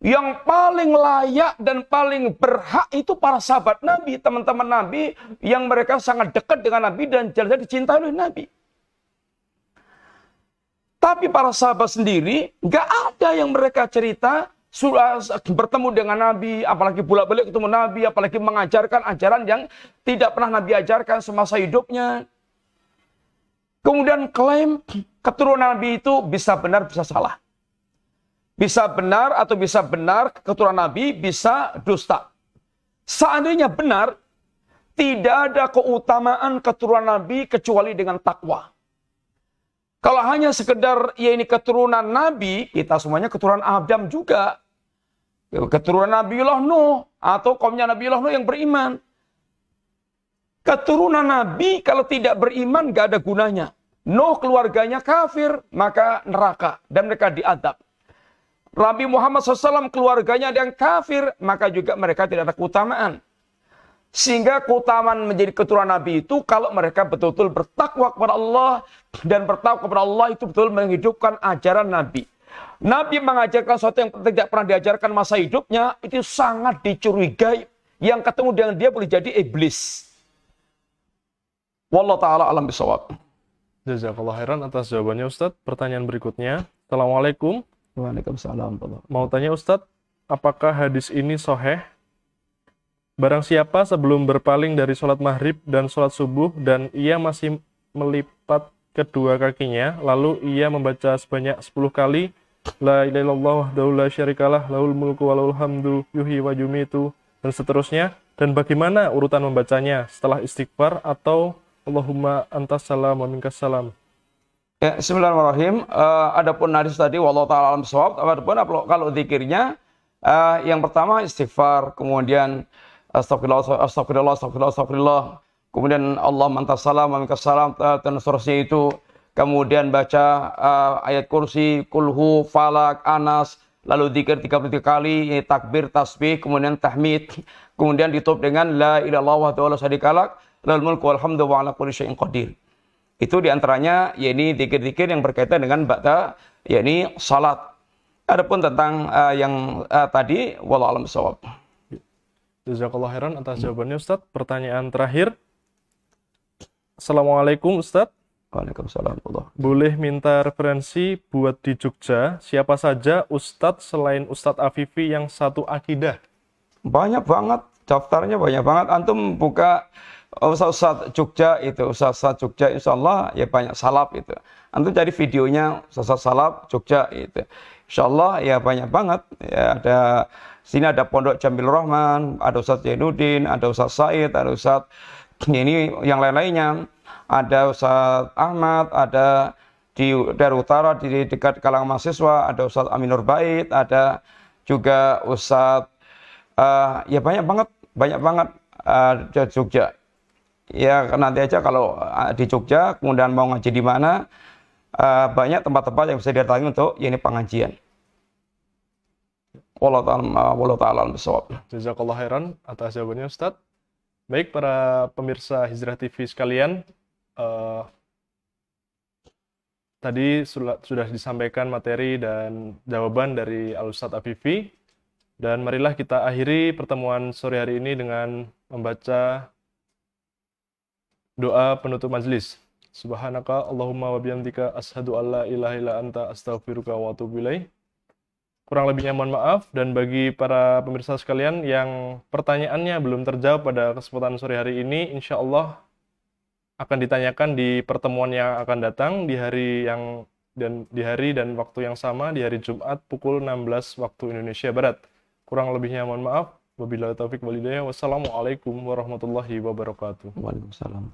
yang paling layak dan paling berhak itu para sahabat Nabi, teman-teman Nabi, yang mereka sangat dekat dengan Nabi dan jelas dicintai oleh Nabi. Tapi para sahabat sendiri, nggak ada yang mereka cerita sudah bertemu dengan Nabi, apalagi bolak-balik ketemu Nabi, apalagi mengajarkan ajaran yang tidak pernah Nabi ajarkan semasa hidupnya. Kemudian klaim keturunan Nabi itu bisa benar, bisa salah. Bisa benar atau bisa benar, keturunan Nabi bisa dusta. Seandainya benar, tidak ada keutamaan keturunan Nabi kecuali dengan takwa. Kalau hanya sekedar ya ini keturunan Nabi, kita semuanya keturunan Adam juga. Keturunan Nabiullah Nuh atau kaumnya Nabiullah Nuh yang beriman. Keturunan Nabi kalau tidak beriman gak ada gunanya. Nuh keluarganya kafir, maka neraka dan mereka diadab. Nabi Muhammad SAW keluarganya ada yang kafir, maka juga mereka tidak ada keutamaan. Sehingga keutamaan menjadi keturunan Nabi itu kalau mereka betul-betul bertakwa kepada Allah dan bertakwa kepada Allah itu betul menghidupkan ajaran Nabi. Nabi mengajarkan sesuatu yang tidak pernah diajarkan masa hidupnya, itu sangat dicurigai. Yang ketemu dengan dia boleh jadi iblis. Wallahu taala alam bisawab. Jazakallah khairan atas jawabannya Ustadz. Pertanyaan berikutnya. Assalamualaikum. Waalaikumsalam. Mau tanya Ustadz, apakah hadis ini sahih? Barang siapa sebelum berpaling dari sholat maghrib dan sholat subuh dan ia masih melipat kedua kakinya, lalu ia membaca sebanyak 10 kali La ilaha illallah wahdahu la syarikalah lahul mulku wa lahul hamdu yuhyi wa yumitu dan seterusnya. Dan bagaimana urutan membacanya setelah istighfar atau Allahumma antas salam wa minkas salam? Ya, bismillahirrahmanirrahim. Adapun hadis tadi wallahu taala alam bisawab. Adapun kalau zikirnya yang pertama istighfar, kemudian astagfirullah, astagfirullah, astagfirullah, astagfirullah. Kemudian Allah mantas salam, wa minkas salam, dan seterusnya itu. Kemudian baca ayat kursi, kulhu, falak, anas, lalu zikir 33 kali, takbir, tasbih, kemudian tahmid. Kemudian ditutup dengan la ilaha illallah wahdahu la syarikalah, lahul mulku wal hamdu wa ala kulli syai'in qadir. Itu diantaranya yakni zikir-zikir yang berkaitan dengan ba'da, yakni salat. Adapun tentang yang tadi wallahu a'lam bishawab. Jazakallah khairan atas jawabannya Ustadz. Pertanyaan terakhir. Assalamualaikum Ustadz. Waalaikumsalam. Boleh minta referensi buat di Jogja, siapa saja Ustadz selain Ustadz Afifi yang satu akidah? Banyak banget, daftarnya banyak banget. Antum buka Ustadz Jogja itu, Ustadz Jogja insya Allah ya banyak salaf itu. Antum cari videonya Ustadz salaf Jogja itu. Insya Allah ya banyak banget. Ya, sini ada Pondok Jamil Rahman, ada Ustadz Zainuddin, ada Ustadz Said, ada Ustadz ini yang lain-lainnya. Ada Ustadz Ahmad, ada di daerah utara di dekat kalangan mahasiswa, ada Ustadz Aminur Bait, ada juga Ustadz ya banyak banget di Jogja. Ya nanti aja kalau di Jogja kemudian mau ngaji di mana banyak tempat-tempat yang bisa didatangi untuk ini pengajian. Wallahu ta'ala bishawab. Jazakallah khairan atas jawabannya Ustadz. Baik para pemirsa Hijrah TV sekalian, tadi sudah disampaikan materi dan jawaban dari Al-Ustadz Afifi. Dan marilah kita akhiri pertemuan sore hari ini dengan membaca doa penutup majelis. Subhanaka Allahumma wa bihamdika asyhadu an la ilaha illa anta astaghfiruka wa atubu ilaik. Kurang lebihnya mohon maaf, dan bagi para pemirsa sekalian yang pertanyaannya belum terjawab pada kesempatan sore hari ini, insya Allah akan ditanyakan di pertemuan yang akan datang di hari dan waktu yang sama, di hari Jumat pukul 16 waktu Indonesia Barat. Kurang lebihnya mohon maaf. Wabillahi taufiq wal hidayah. Wassalamualaikum warahmatullahi wabarakatuh. Waalaikumsalam.